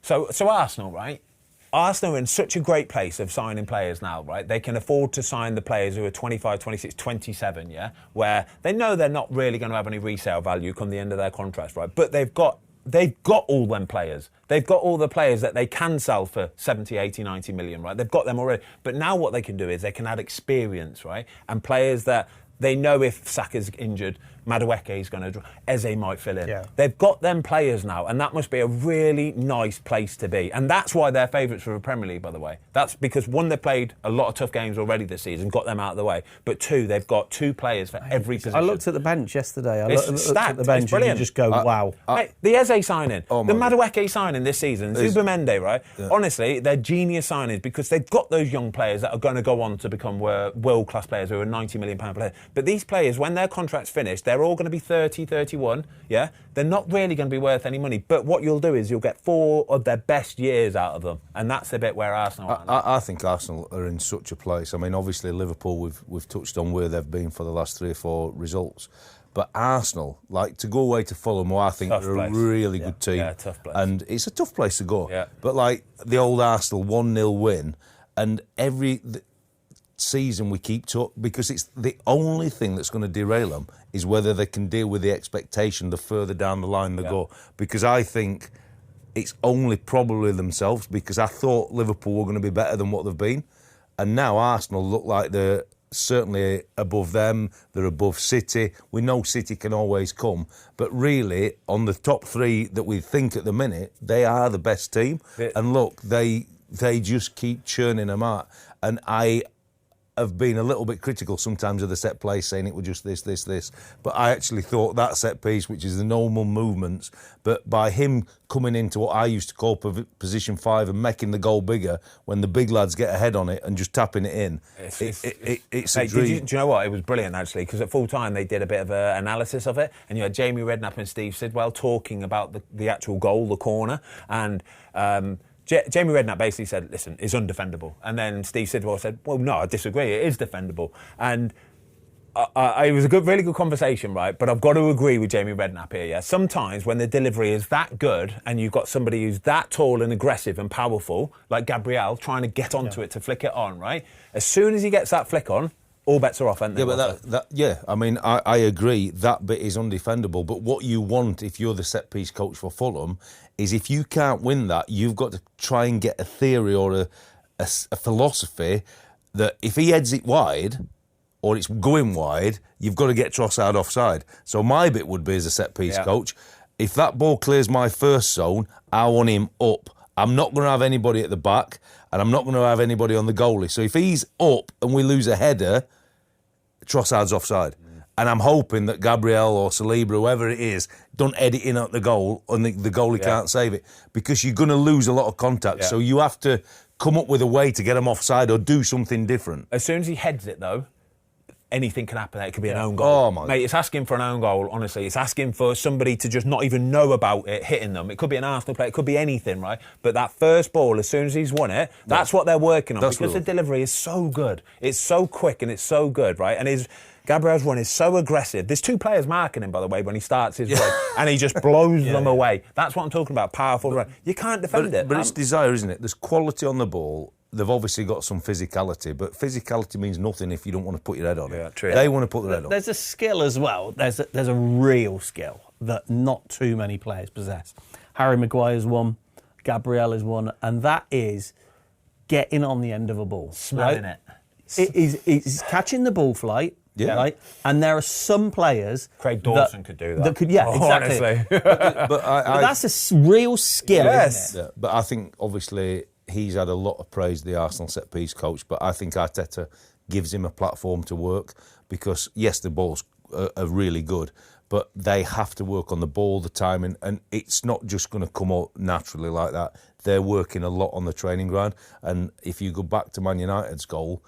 so Arsenal, right? Arsenal are in such a great place of signing players now, right? They can afford to sign the players who are 25, 26, 27, yeah? Where they know they're not really going to have any resale value come the end of their contracts, right? But they've got all them players. They've got all the players that they can sell for 70, 80, 90 million, right? They've got them already. But now what they can do is they can add experience, right? And players that they know if Saka's injured, Madueke is going to... Eze might fill in. Yeah. They've got them players now, and that must be a really nice place to be. And that's why they're favourites for the Premier League, by the way. That's because, 1, they played a lot of tough games already this season, got them out of the way. But 2, they've got 2 players for every position. I looked at the bench yesterday. I It's looked stacked. at the bench It's brilliant. and you just go, wow. Mate, the Eze signing, the Madueke signing this season, Zubamende, right? Yeah. Honestly, they're genius signings because they've got those young players that are going to go on to become world-class players who are £90 million players. But these players, when their contract's finished, they're all going to be 30, 31, yeah? They're not really going to be worth any money. But what you'll do is you'll get 4 of their best years out of them. And that's the bit where Arsenal are. I think Arsenal are in such a place. I mean, obviously, Liverpool, we've touched on where they've been for the last 3 or 4 results. But Arsenal, like, to go away to Fulham, who I think are a really good team. Yeah, tough place. And it's a tough place to go. Yeah. But, like, the old Arsenal 1-0 win, and every season we keep because it's the only thing that's going to derail them is whether they can deal with the expectation the further down the line they go. Because I think it's only probably themselves, because I thought Liverpool were going to be better than what they've been. And now Arsenal look like they're certainly above them, they're above City. We know City can always come, but really, on the top 3 that we think at the minute, they are the best team. And look, they just keep churning them out. And I have been a little bit critical sometimes of the set play, saying it was just this. But I actually thought that set piece, which is the normal movements, but by him coming into what I used to call position 5 and making the goal bigger when the big lads get ahead on it and just tapping it in, it's a dream. Do you know what? It was brilliant, actually, because at full time they did a bit of an analysis of it, and you had Jamie Redknapp and Steve Sidwell talking about the actual goal, the corner, and Jamie Redknapp basically said, listen, it's undefendable. And then Steve Sidwell said, well, no, I disagree, it is defendable. And it was a really good conversation, right? But I've got to agree with Jamie Redknapp here, yeah? Sometimes when the delivery is that good and you've got somebody who's that tall and aggressive and powerful, like Gabriel, trying to get onto it to flick it on, right? As soon as he gets that flick on, all bets are off, aren't they? Yeah, but I mean, I agree, that bit is undefendable. But what you want, if you're the set-piece coach for Fulham, is if you can't win that, you've got to try and get a theory or a philosophy that if he heads it wide, or it's going wide, you've got to get Trossard offside. So my bit would be, as a set-piece coach, if that ball clears my first zone, I want him up. I'm not going to have anybody at the back, and I'm not going to have anybody on the goalie. So if he's up and we lose a header, Trossard's offside. And I'm hoping that Gabriel or Saliba, whoever it is, don't head it in at the goal and the goalie can't save it, because you're going to lose a lot of contact. So you have to come up with a way to get him offside or do something different. As soon as he heads it, though, anything can happen. It could be an own goal. Oh, my Mate, it's asking for an own goal, honestly. It's asking for somebody to just not even know about it hitting them. It could be an Arsenal player. It could be anything, right? But that first ball, as soon as he's won it, that's what they're working on, because the delivery is so good. It's so quick and it's so good, right? And Gabriel's run is so aggressive. There's 2 players marking him, by the way, when he starts his run, and he just blows them away. That's what I'm talking about, powerful run. You can't defend it. But it's desire, isn't it? There's quality on the ball. They've obviously got some physicality, but physicality means nothing if you don't want to put your head on it. Yeah, true. They want to put their head on it. There's a skill as well. There's a real skill that not too many players possess. Harry Maguire's one, Gabriel is one, and that is getting on the end of a ball. Smelling it. It's catching the ball flight. Yeah. Right? And there are some players... Craig Dawson could do that. Exactly. Honestly. but that's a real skill, isn't it? Yeah, but I think, obviously, he's had a lot of praise, the Arsenal set-piece coach, but I think Arteta gives him a platform to work, because, yes, the balls are really good, but they have to work on the ball, the timing, and it's not just going to come out naturally like that. They're working a lot on the training ground, and if you go back to Man United's goal,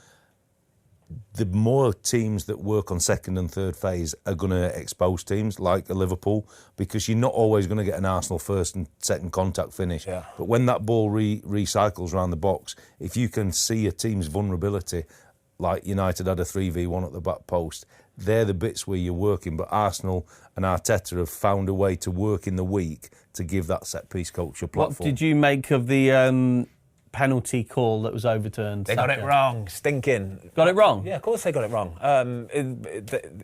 the more teams that work on second and third phase are going to expose teams like a Liverpool, because you're not always going to get an Arsenal first and second contact finish. Yeah. But when that ball recycles around the box, if you can see a team's vulnerability, like United had a 3v1 at the back post, they're the bits where you're working. But Arsenal and Arteta have found a way to work in the week to give that set-piece coach a platform. What did you make of the... penalty call that was overturned? They got it wrong. Stinking. Got it wrong? Yeah, of course they got it wrong.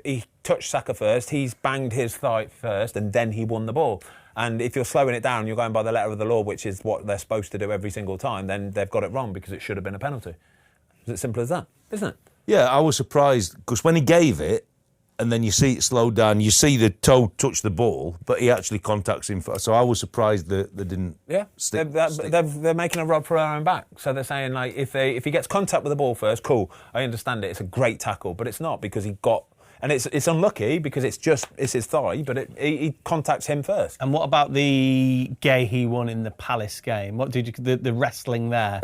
He touched Saka first, he's banged his thigh first, and then he won the ball. And if you're slowing it down, you're going by the letter of the law, which is what they're supposed to do every single time, then they've got it wrong, because it should have been a penalty. It's as simple as that, isn't it? Yeah, I was surprised, because when he gave it, and then you see it slowed down, you see the toe touch the ball, but he actually contacts him. So I was surprised that they didn't stick. They're making a rod for our own back. So they're saying, like, if he gets contact with the ball first, cool, I understand it, it's a great tackle, but it's not, because he got... And it's unlucky, because it's his thigh, but he contacts him first. And what about the Guehi one in the Palace game? What did you... The wrestling there...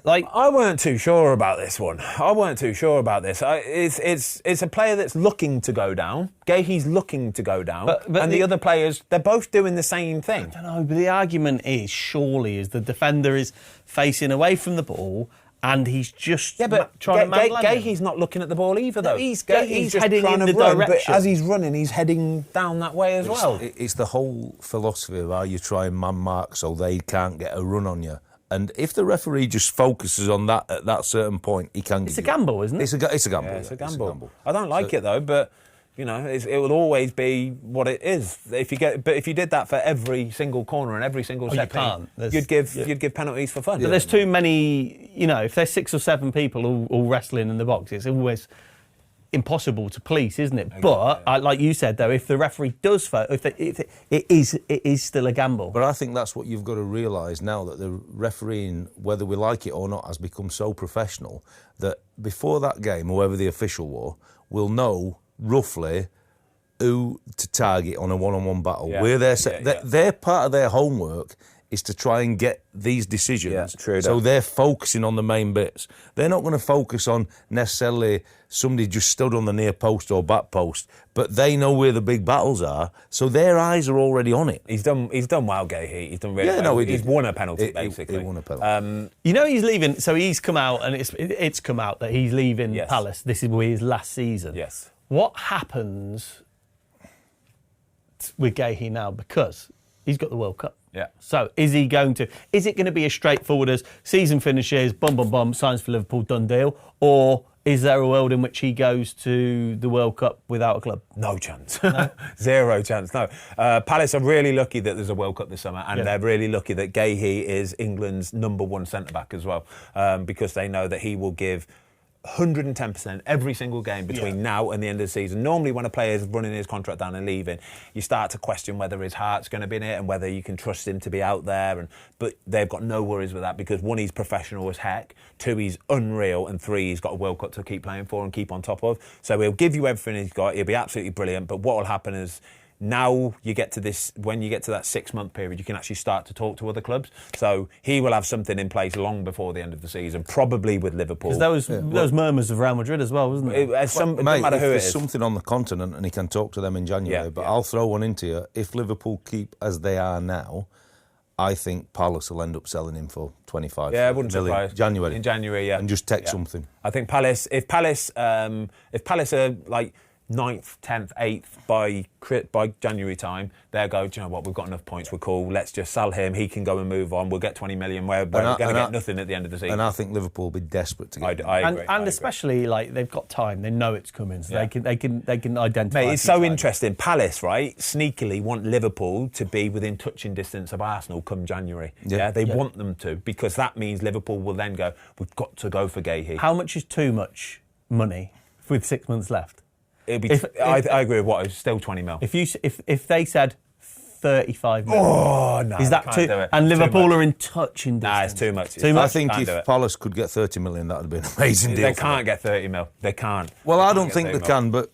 Like, I weren't too sure about this one. I weren't too sure about this. It's a player that's looking to go down. Guehi's looking to go down. But and the other players, they're both doing the same thing. I don't know, but the argument is, surely, is the defender is facing away from the ball and he's just trying to man land him. Guehi's not looking at the ball either, though. He's just heading trying in to the run, direction. But as he's running, he's heading down that way as well. It's the whole philosophy of how you try and man mark so they can't get a run on you. And if the referee just focuses on that at that certain point, he can. It's a gamble, isn't it? It's a gamble. Yeah, it's a gamble. I don't like it though, but you know, it will always be what it is. If you did that for every single corner and every single set piece, you'd give penalties for fun. But there's too many. You know, if there's 6 or 7 people all wrestling in the box, it's always impossible to police, isn't it? Exactly. But like you said, though, if the referee does it is still a gamble. But I think that's what you've got to realise now, that the refereeing, whether we like it or not, has become so professional that before that game, whoever the official were, will know roughly who to target on a one-on-one battle. Yeah. Where they're part of their homework is to try and get these decisions. Yeah, true. So they're focusing on the main bits. They're not going to focus on necessarily somebody just stood on the near post or back post, but they know where the big battles are, so their eyes are already on it. He's done well, Guehi. He's done really well. No, he's won a penalty, basically. He won a penalty. You know he's leaving, so he's come out, and it's come out that he's leaving Palace. This is his last season. Yes. What happens with Guehi now? Because he's got the World Cup. Yeah. So is it going to be as straightforward as season finishes, bum, signs for Liverpool, done deal? Or is there a world in which he goes to the World Cup without a club? No chance. No? Zero chance, no. Palace are really lucky that there's a World Cup this summer, and they're really lucky that Guehi is England's #1 centre-back as well, because they know that he will give 110% every single game between now and the end of the season. Normally when a player is running his contract down and leaving, you start to question whether his heart's going to be in it and whether you can trust him to be out there. But they've got no worries with that, because 1, he's professional as heck, 2, he's unreal, and 3, he's got a World Cup to keep playing for and keep on top of. So he'll give you everything he's got. He'll be absolutely brilliant. But what will happen is, now you get to this, when you get to that 6-month period, you can actually start to talk to other clubs. So he will have something in place long before the end of the season, probably with Liverpool. Because there was murmurs of Real Madrid as well, wasn't there? It doesn't matter who it is. There's something on the continent and he can talk to them in January, I'll throw one into you. If Liverpool keep as they are now, I think Palace will end up selling him for 25 million. Yeah, it wouldn't surprise. In January, yeah. And just take something. I think Palace, if Palace are like 9th, 10th, 8th by January time, they'll go, do you know what, we've got enough points, we're cool, let's just sell him, he can go and move on, we'll get 20 million, we're going to get nothing at the end of the season. And I think Liverpool will be desperate to get I agree. And especially, like, they've got time, they know it's coming, so they can identify. Mate, it's so interesting. Palace, right, sneakily want Liverpool to be within touching distance of Arsenal come January. They want them to, because that means Liverpool will then go, we've got to go for Guehi. How much is too much money with 6 months left? It'd be I agree with what, it's still 20 mil. If they said 35 million. Oh, no. Is that too? And Liverpool are in touching distance. Nah, it's too much. I think if Palace could get 30 million, that would be an amazing deal. They can't get 30 mil. They can't. Well, I don't think they can, but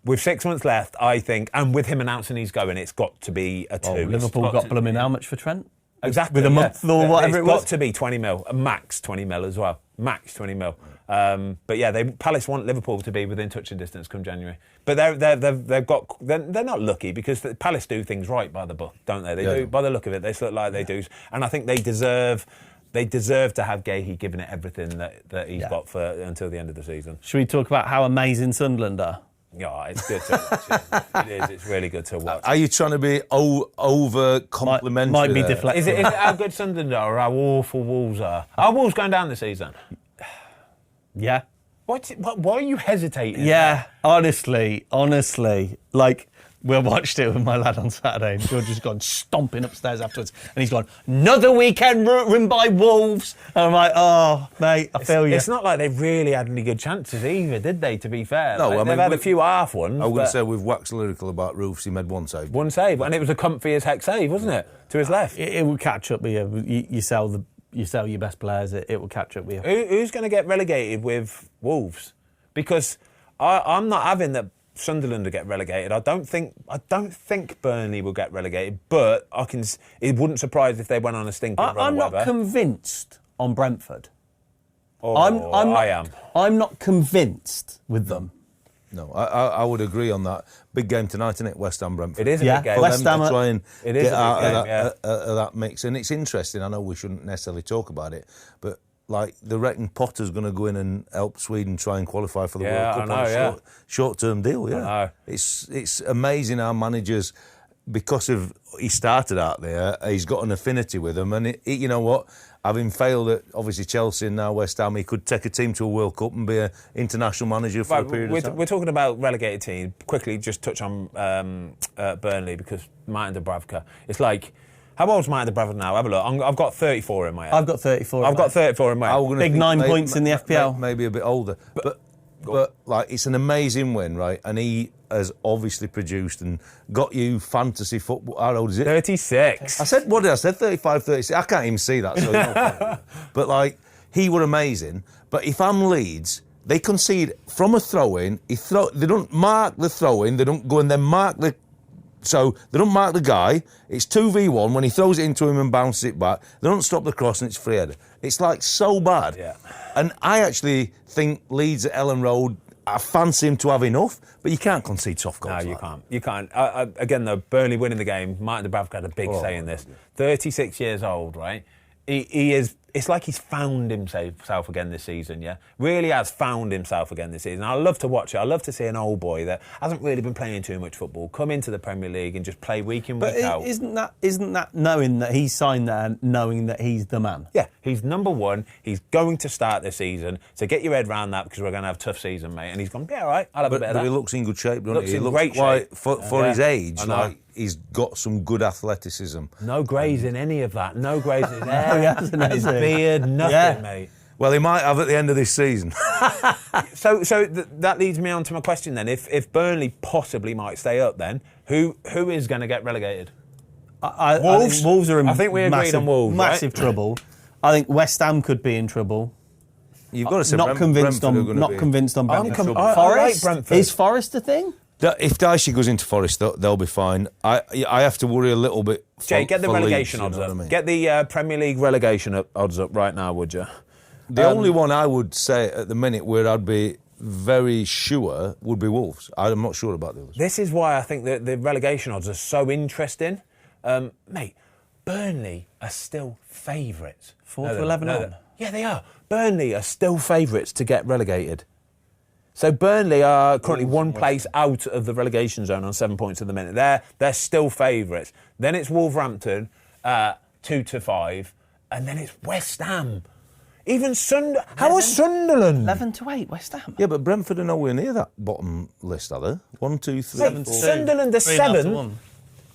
with 6 months left, I think, and with him announcing he's going, it's got to be a 2. Liverpool got blooming how much for Trent? Exactly. With a month or whatever it was? It's got to be 20 mil, max 20 mil as well. Max 20 mil. But yeah, Palace want Liverpool to be within touching distance come January. But they're not lucky, because Palace do things right by the book, don't they? They do, by the look of it, they look like they do. And I think they deserve to have Guehi giving it everything that he's got for until the end of the season. Should we talk about how amazing Sunderland are? Yeah, it's good to watch. It is. It's really good to watch. Are you trying to be over complimentary? Might be deflecting. Is it how good Sunderland are, or how awful Wolves are? Are Wolves going down this season? Yeah. Why are you hesitating? Yeah, honestly, like, we watched it with my lad on Saturday, and George has gone stomping upstairs afterwards, and he's gone, another weekend run by Wolves. And I'm like, oh, mate, I feel you. It's not like they really had any good chances either, did they, to be fair? No, they've had a few half ones. I was going to say, we've waxed lyrical about Roofs, he made one save. One save, and it was a comfy as heck save, wasn't it? To his left. It will catch up with you. You sell your best players, it will catch up with you. Who's going to get relegated with Wolves? Because I'm not having that Sunderland to get relegated. I don't think Burnley will get relegated, but it wouldn't surprise if they went on a stinking run. I'm not convinced on Brentford. Oh, I am. I'm not convinced with them. No, I would agree on that. Big game tonight, isn't it? West Ham Brentford. It is a big game. For West them Ham to try and it is get a big out game, of that mix. And it's interesting. I know we shouldn't necessarily talk about it, but like they reckon Potter's going to go in and help Sweden try and qualify for the World Cup on a short-term deal. Yeah, I know. It's amazing how managers, because of he started out there, he's got an affinity with them, and you know what? Having failed at obviously Chelsea and now West Ham, he could take a team to a World Cup and be an international manager for a period of time. We're talking about relegated team. Quickly, just touch on Burnley because Martin Dubravka. It's like, how old's Martin Dubravka now? Have a look. I've got 34 in my head. I've got 34. I've got 34 in my head. Big 9 points in the FPL. Maybe a bit older, but like it's an amazing win, right? And he has obviously produced and got you fantasy football. How old is it? 36. I said, what did I say? 35, 36. I can't even see that. So no but like, he were amazing. But if I'm Leeds, they concede from a throw-in. They don't mark the throw-in. They don't go and then mark the. So they don't mark the guy. It's 2v1. When he throws it into him and bounces it back, they don't stop the cross and it's free header. It's like so bad. Yeah. And I actually think Leeds at Ellen Road, I fancy him to have enough, but you can't concede soft goals. No, you can't. You can't. Again, though, Burnley winning the game, Martin Dubravka had a big say in this. 36 years old, right? He is. It's like he's found himself again this season, yeah? Really has found himself again this season. I love to watch it. I love to see an old boy that hasn't really been playing too much football come into the Premier League and just play week in, week out. Isn't that knowing that he's signed there, knowing that he's the man? Yeah, he's number one. He's going to start this season. So get your head around that because we're going to have a tough season, mate. And he's gone, yeah, all right, I'll have a bit of that. But he looks in good shape, doesn't he? He looks looks in great shape. For his age, like he's got some good athleticism. No greys in any of that. No greys in his He hair, hasn't, his has he? beard, nothing, mate. Well, he might have at the end of this season. So that leads me on to my question then. If Burnley possibly might stay up, then who is going to get relegated? I Wolves? think Wolves are in I think we agreed on Wolves, massive right? trouble. I think West Ham could be in trouble. You've got to say Not convinced on Brentford. I like Brentford. Is Forest a thing? If Dicey goes into Forest, they'll be fine. I have to worry a little bit. Jay, get the for relegation Leeds, odds up. you know what I mean? Get the Premier League relegation odds up right now, would you? The only one I would say at the minute where I'd be very sure would be Wolves. I'm not sure about the others. This is why I think that the relegation odds are so interesting. Mate, Burnley are still favourites. 4 to 11 on. Yeah, they are. Burnley are still favourites to get relegated. So Burnley are currently one place out of the relegation zone on 7 points at the minute. They're still favourites. Then it's Wolverhampton, 2 to 5, and then it's West Ham. Even how is Sunderland? 11 to 8, West Ham. Yeah, but Brentford are nowhere near that bottom list, are they? 1, 2, 3, Mate, 4. Sunderland are 3 and a half to 7th. 1.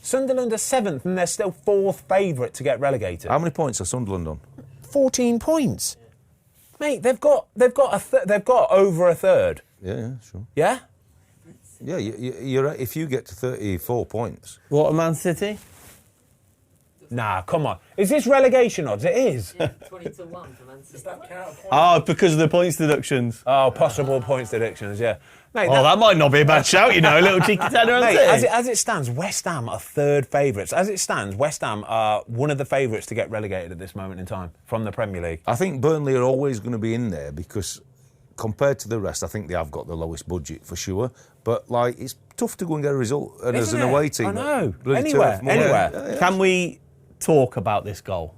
Sunderland are 7th, and they're still 4th favourite to get relegated. How many points are Sunderland on? 14 points. Mate, they've got over a third. Yeah, sure. Yeah? Yeah, you're right. If you get to 34 points. What, Man City? Nah, come on. Is this relegation odds? It is. Yeah, 20 to 1 for Man City. Does that count? Oh, because of the points deductions. Oh, possible points deductions, yeah. Mate, That might not be a bad shout, you know, a little cheeky tenner on mate, City. as it stands, West Ham are third favourites. As it stands, West Ham are one of the favourites to get relegated at this moment in time from the Premier League. I think Burnley are always going to be in there because compared to the rest, I think they have got the lowest budget for sure. But, like, it's tough to go and get a result and as Isn't an it? away team. I know. Bloody Anywhere. turf, yeah, yeah. Can we talk about this goal?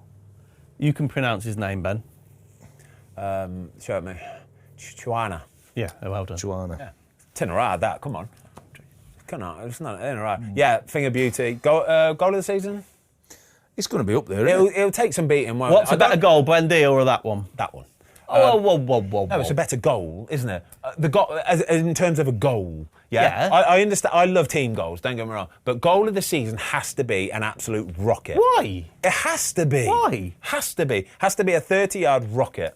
You can pronounce his name, Ben. Show it me. Chuana. Yeah, well done. Joanna. Yeah. Tenerife, that, come on. Come on, it's not Tenerife. Yeah, Finger Beauty. Goal of the season? It's going to be up there, isn't it? It'll take some beating, won't What's it? a better goal, Buendia or that one? That one. Whoa. No, it's a better goal, isn't it? The goal, in terms of a goal. Yeah. Yeah. I understand. I love team goals, don't get me wrong. But goal of the season has to be an absolute rocket. Why? It has to be. Why? Has to be. Has to be a 30-yard rocket.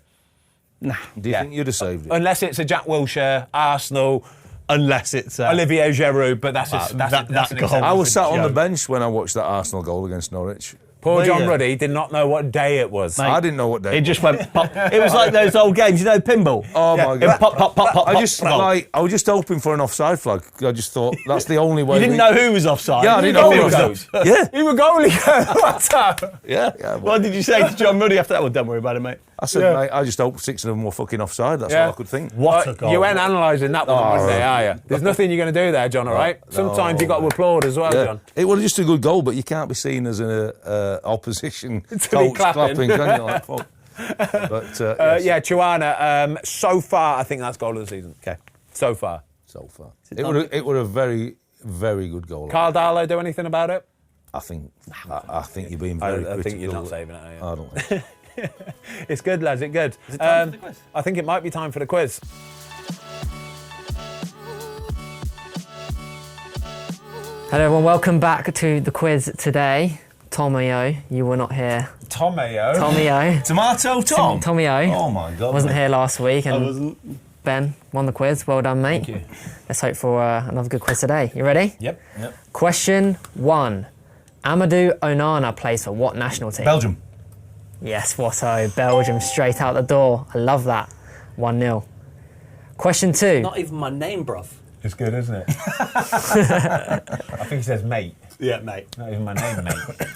Nah. Do you think you'd have saved it? Unless it's a Jack Wilshere, Arsenal, Unless it's... Olivier Giroud, but that's that an goal. exception. I was sat on the Joke. bench when I watched that Arsenal goal against Norwich. Poor John Yeah. Ruddy did not know what day it was. Mate, I didn't know what day. It just went pop. It was like those old games, you know, pinball. Oh my It god! pop, pop, pop, pop, I pop, just goal. I was just hoping for an offside flag. I just thought that's the only way. You didn't know who was offside. Yeah, I didn't know who was Goalie. Yeah, You were goalie. What's up? yeah. What did you say to John Ruddy after that? Well, don't worry about it, mate. I said, mate, I just hope 6 of them were fucking offside. That's all I could think. What a goal. You ain't analysing that one on Monday, are you? There's nothing you're going to do there, John, all right? Sometimes you've got to applaud as well, John. It was just a good goal, but you can't be seen as an opposition coach clapping, can you? Like, fuck. But, yes. Chuana, so far, I think that's goal of the season. Okay. So far. It was a very, very good goal. Carl Darlow do anything about it? I think you're being very critical. I think you're not saving it, are you? I don't think. It's good, lads, it's good. Is it time for the quiz? I think it might be time for the quiz. Hello everyone, welcome back to the quiz today. Tomio, you were not here. Tomio? Tomio. Tomato Tom? Tomio. Oh my God. Wasn't here last week. And I wasn't. Ben won the quiz. Well done, mate. Thank you. Let's hope for another good quiz today. You ready? Yep. Question 1. Amadou Onana plays for what national team? Belgium. Yes, Watto. Belgium straight out the door. I love that. 1-0. Question 2. Not even my name, bruv. It's good, isn't it? I think he says mate. Yeah, mate. Not even my name, mate.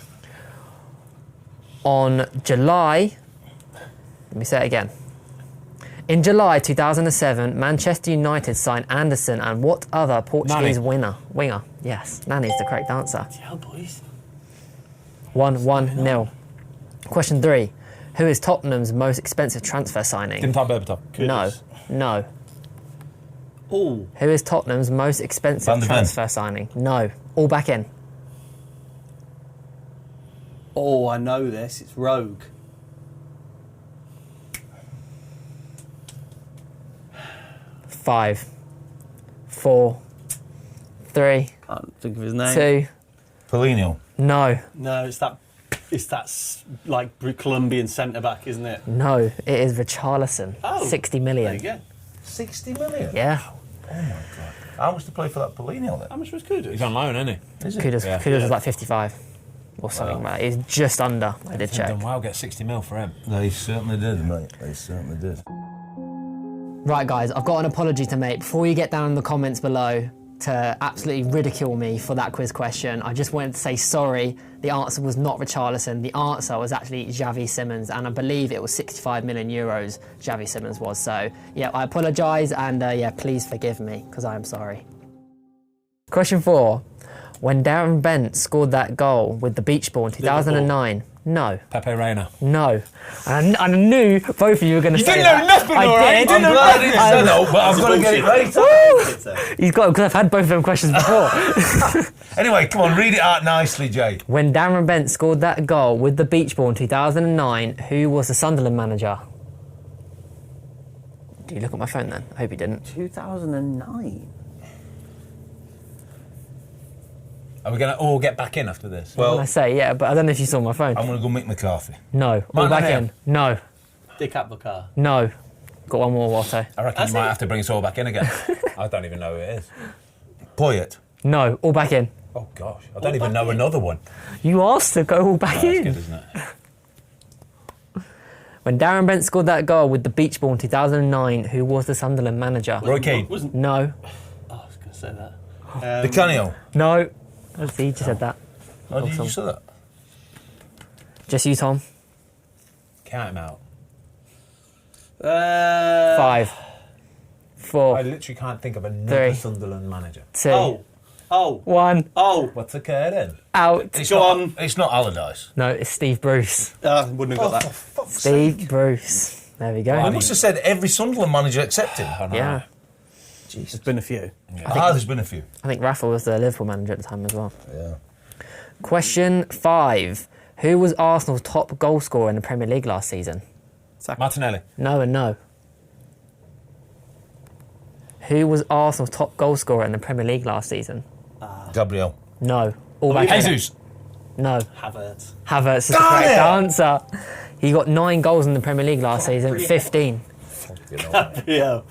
On July... Let me say it again. In July 2007, Manchester United signed Anderson and what other Portuguese winger? Yes, Nani's the correct answer. Yeah, boys. 1-0. Question 3. Who is Tottenham's most expensive transfer signing? Dintar Berbatov. No. Oh. Who is Tottenham's most expensive Van de Ven. transfer signing? No. All back in. Oh, I know this. It's Rogue. Five, 4, 3, Can't think of his name. 2. Paulinho. No. No, it's that like Colombian centre back, isn't it? No. It is Richarlison. Oh, 60 There million. you go. 60 million? Yeah. Oh my God. How much to play for that Paulinho then? How much was Kudus? He's on loan, isn't he? Is it? Kudos was like 55 or something like that. He's just under. I did check. Done well, get 60 mil for him. They certainly did, mate. They certainly did. Right, guys, I've got an apology to make. Before you get down in the comments below to absolutely ridicule me for that quiz question, I just wanted to say sorry. The answer was not Richarlison. The answer was actually Xavi Simons, and I believe it was 65 million euros Xavi Simons was. So, yeah, I apologise, and yeah, please forgive me, because I am sorry. Question 4. When Darren Bent scored that goal with the Beach Ball in 2009... No. Pepe Reina. No. And I knew both of you were going to say didn't that. know nothing, all right? did. I'm glad he said no, but I've got to get it right. He's got, because I've had both of them questions before. Anyway, come on, read it out nicely, Jay. When Darren Bent scored that goal with the Beach Ball in 2009, who was the Sunderland manager? Do you look at my phone then? I hope you didn't. 2009. Are we going to all get back in after this? When I say, yeah, but I don't know if you saw my phone. I'm going to go Mick McCarthy. No. All back in. No. Dick Abubakar. No. Got one more, Watto. I reckon you might have to bring us all back in again. I don't even know who it is. Poyet. No. All back in. Oh, gosh. I don't even know another one. You asked to go all back in. That's good, isn't it? When Darren Bent scored that goal with the Beach Ball in 2009, who was the Sunderland manager? Roy Keane. No. Oh, I was going to say that. Vicario. No. He just said that. Oh, did you say that? Just you, Tom. Count him out. 5, 4, I literally can't think of another 3, Sunderland manager. 2, Oh. 1. Oh. What's occurred in? Out. It's not Allardyce. No, it's Steve Bruce. Wouldn't have got that. Steve Bruce. There we go. I must have said every Sunderland manager except him. Yeah. There's been a few. There's been a few. I think Rafa was the Liverpool manager at the time as well. Yeah. Question 5. Who was Arsenal's top goal scorer in the Premier League last season? Martinelli. No and no. Who was Arsenal's top goal scorer in the Premier League last season? Gabriel. No. All back in. Jesus. No. Havertz. Havertz is the correct answer. He got 9 goals in the Premier League last season, 15. Yeah.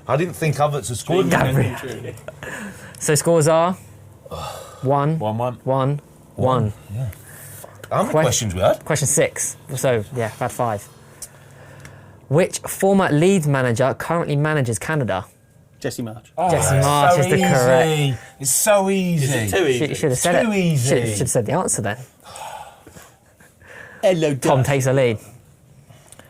I didn't think Havertz had scored. Gabriel. So scores are 1, 1-1. 1, 1. Yeah. How many questions we had? Question 6. So, yeah, I've had 5. Which former Leeds manager currently manages Canada? Jesse March. Jesse March is the correct. It's so easy. Is it too easy? Should have said Too it. easy. Should have said the answer then. Hello, Tom takes the lead.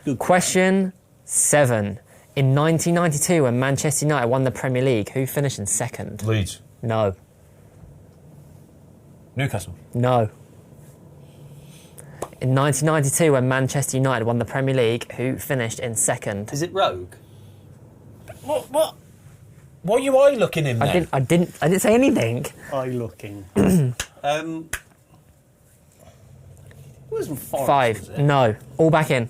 Good. Question 7. In 1992, when Manchester United won the Premier League, who finished in second? Leeds. No. Newcastle. No. In 1992, when Manchester United won the Premier League, who finished in second? Is it Rogue? What are you eye looking in there? I didn't say anything. Eye looking. Wasn't Forest, 5. was it? No. All back in.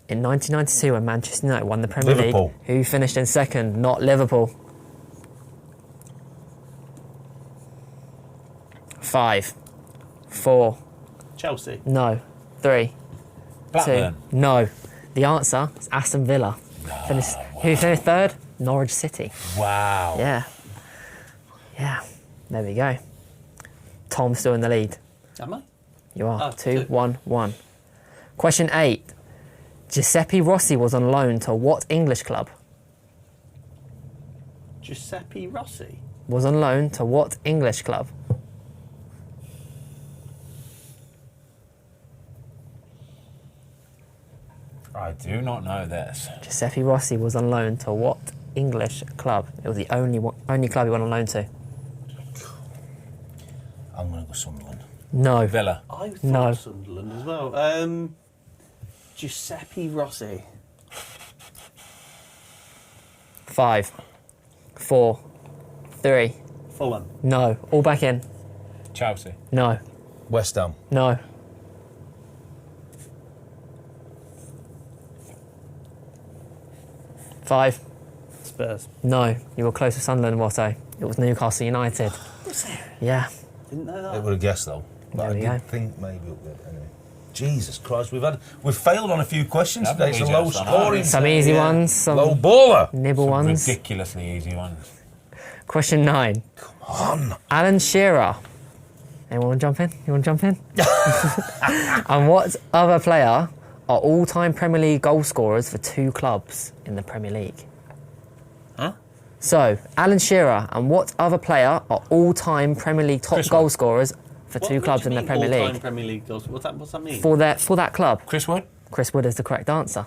In 1992, when Manchester United won the Premier Liverpool. League, who finished in second? Not Liverpool. 5. 4. Chelsea. No. 3. Blackburn. 2. No. The answer is Aston Villa. Who finished third? Norwich City. Wow. Yeah. Yeah. There we go. Tom's still in the lead. Am I? You are. Oh, 2, two. 1, 1. Question 8. Giuseppe Rossi was on loan to what English club? Giuseppe Rossi. Was on loan to what English club? I do not know this. Giuseppe Rossi was on loan to what English club? It was the only club he went on loan to. I'm going to go Sunderland. No. Villa. I thought No. Sunderland as well. Giuseppe Rossi. 5. 4. 3. Fulham. No. All back in. Chelsea. No. West Ham. No. 5. Spurs. No. You were close to Sunderland, Watto. It was Newcastle United. Was it? Yeah. Didn't know I that. would have guessed though. But There I we did go. think maybe up there. Anyway. Jesus Christ, we've failed on a few questions Haven't today. we It's a low just? I know. scoring. Some easy ones, some Low baller. nibble ones. Ridiculously easy ones. Question 9. On. Alan Shearer. Anyone want to jump in? You want to jump in? And what other player are all-time Premier League goal scorers for 2 clubs in the Premier League? Huh? So, Alan Shearer and what other player are all-time Premier League top goal scorers for 2 clubs in the Premier League? Premier League goals. What's that mean? For that club. Chris Wood? Chris Wood is the correct answer.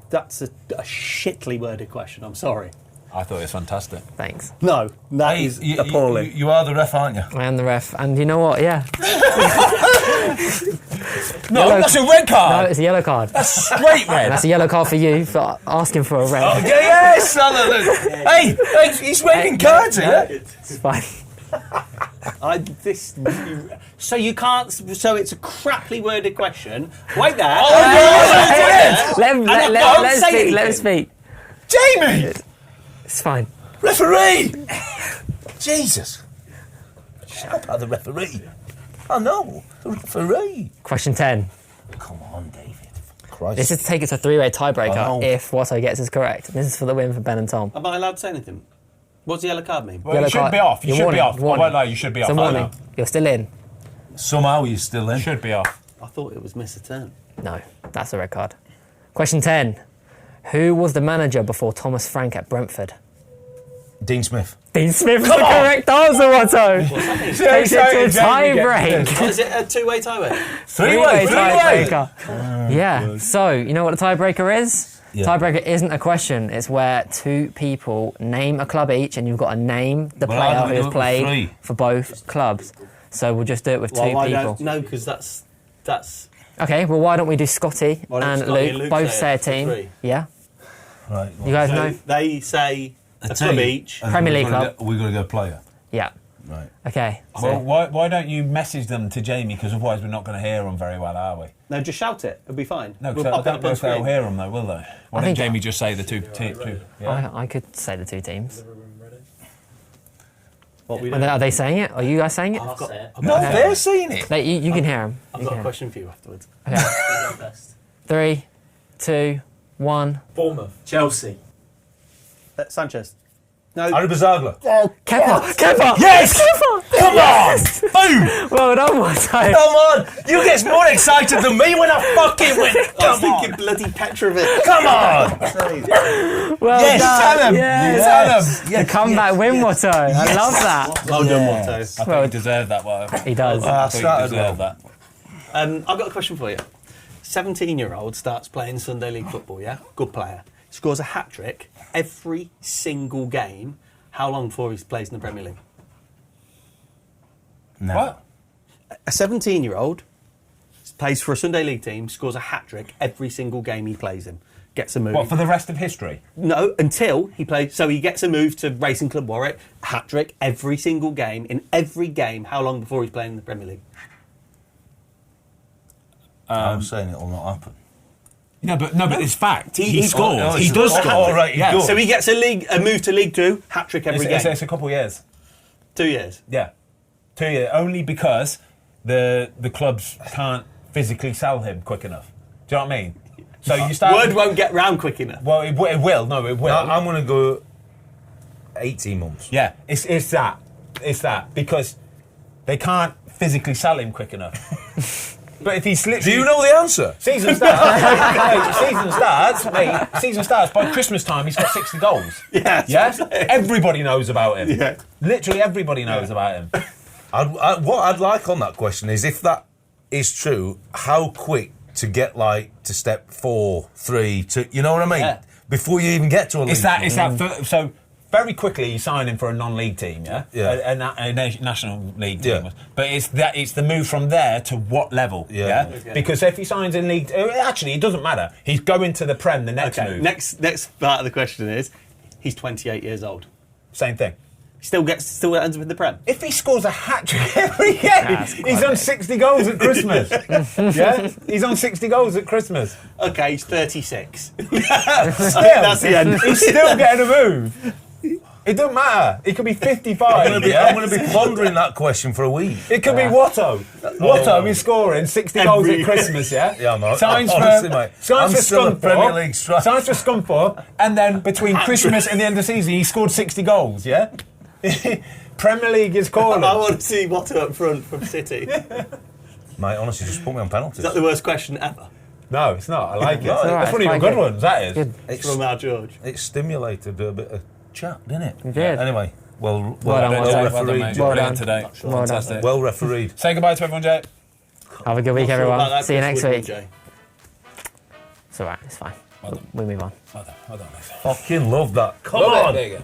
That's a shitly worded question. I'm sorry. I thought it was fantastic. Thanks. No, that is appalling. You are the ref, aren't you? I am the ref. And you know what? Yeah. No, Yellow- that's a red No, card. it's a yellow card. Straight red. That's a yellow card for you for asking for a red. Okay, yes, Sunderland. Hey, he's waving cards here. It's fine. So you can't. So it's a craply worded question. Wait there. Let him don't say speak. Let him anything. speak. Jamie, It's fine. referee. Jesus. Shout out the referee. I know, the referee. Question 10. Come on, David. Christ. This is to take it to a 3-way tiebreaker Oh. if Watto gets this correct. This is for the win for Ben and Tom. Am I allowed to say anything? What's the yellow card mean? Well, Yellow you should card. be off. You You're should be warning. off. I Warning. won't lie, you should be off. It's a I warning. know. You're still in. Somehow he's still in. Should be off. I thought it was miss a turn. No, that's a red card. Question 10. Who was the manager before Thomas Frank at Brentford? Dean Smith. Dean Smith's the correct answer, Watto. Takes it to a tie break. Is it a two-way tie-break? Three-way. tiebreaker. Yeah. So, you know what the tiebreaker is? Yeah. Tiebreaker isn't a question. It's where 2 people name a club each, and you've got to name the Well, how player do we who do has it with played 3? for both clubs. So we'll just do it with 2 I people. don't know because that's. Okay. Well, why don't we do Scotty Why don't and Scotty and Luke Luke both say say a it for team? 3? Yeah. Right. You guys So know? they say a club team. each. And Premier we've League gotta club. We've got to go player. Yeah. Right. Okay. Well, why don't you message them to Jamie? Because otherwise we're not going to hear them very well, are we? No, just shout it. It'll be fine. No, We'll because pop I it don't up know on if they'll screen. hear them, though, will they? Why don't think- Jamie just say the two? Yeah. I could say the 2 teams. What we Are they saying it? Are you guys saying it? I'll say it. No, they're saying it. Like, you can hear them. I've got a question for you afterwards. Okay. I'll go first. 3, 2, 1. Bournemouth. Chelsea. Sanchez. No. Aribazagla. Kepa! Yes! Kepa! Come on! Boom! Well done, Watto. Come on! You get more excited than me when I fucking win. I was thinking bloody Petrovic. Come on! Well Yes, done. tell him. Yes. Tell him. The comeback win, Watto. I love that. Well done, Watto. I think he deserved that, Watto. He does. I think he deserved that. I've got a question for you. 17-year-old starts playing Sunday League football, yeah? Good player. Scores a hat-trick every single game. How long before he plays in the Premier League? No. What? A 17-year-old plays for a Sunday League team, scores a hat-trick every single game he plays in. Gets a move. What, for the rest of history? No, until he plays. So he gets a move to Racing Club Warwick, hat-trick every single game. In every game, how long before he's playing in the Premier League? I'm saying it will not happen. No, but it's fact. He He- scores. oh, He he's does a- score. oh, right, he yeah. does. So he gets a move to League Two, hat-trick every game. It's a couple of years. 2 years. Yeah. 2 years. Only because the clubs can't physically sell him quick enough. Do you know what I mean? So you start. Word won't get round quick enough. Well, it will. No, it will. I'm going to go 18 months. Yeah, it's that. It's that. Because they can't physically sell him quick enough. But if he's literally... Do you know the answer? Season starts, mate. Season starts, by Christmas time, he's got 60 goals. Yeah, Yeah? Everybody knows about him. Yeah. Literally everybody knows about him. What I'd like on that question is, if that is true, how quick to get to step 4, 3, 2, you know what I mean? Yeah. Before you even get to a league. So very quickly you sign him for a non-league team, yeah? Yeah. A national league team. Yeah. But it's the move from there to what level, Yeah. yeah? Because if he signs in league... Actually, it doesn't matter. He's going to the Prem the next Okay. move. Next part of the question is, he's 28 years old. Same thing. Still ends up in the Prem. If he scores a hat-trick every game, he's on 60 goals at Christmas. Yeah? He's on 60 goals at Christmas. Okay, he's 36. That's the end. He's still getting a move. It doesn't matter. It could be 55. I'm going to be pondering that question for a week. It could be Watto. Watto is scoring 60 goals at Christmas, yeah? Yeah, mate. Signs Honestly, for, mate. signs I'm for still a Scunthorpe. Premier League striker. Signs for Scunthorpe, and then between Christmas and the end of the season, he scored 60 goals, yeah? Premier League is calling. I want to see Watto up front from City. Mate, honestly, just put me on penalties. Is that the worst question ever? No, it's not. I like it. No, That's it's one of your quite good good. ones, that is. Good. It's from our George. It stimulated a bit of chat, didn't it? It did. Anyway, well done, Watto. refereed. Well Brilliant done. today. Well done. Fantastic. Well refereed. Say goodbye to everyone, Jay. Have a good week, Not sure about everyone. that See you Chris next Woodward, week. Jay. It's alright, it's fine. Well done. We move on. Well done, mate. Fucking love that. Come Love it. on. There you go.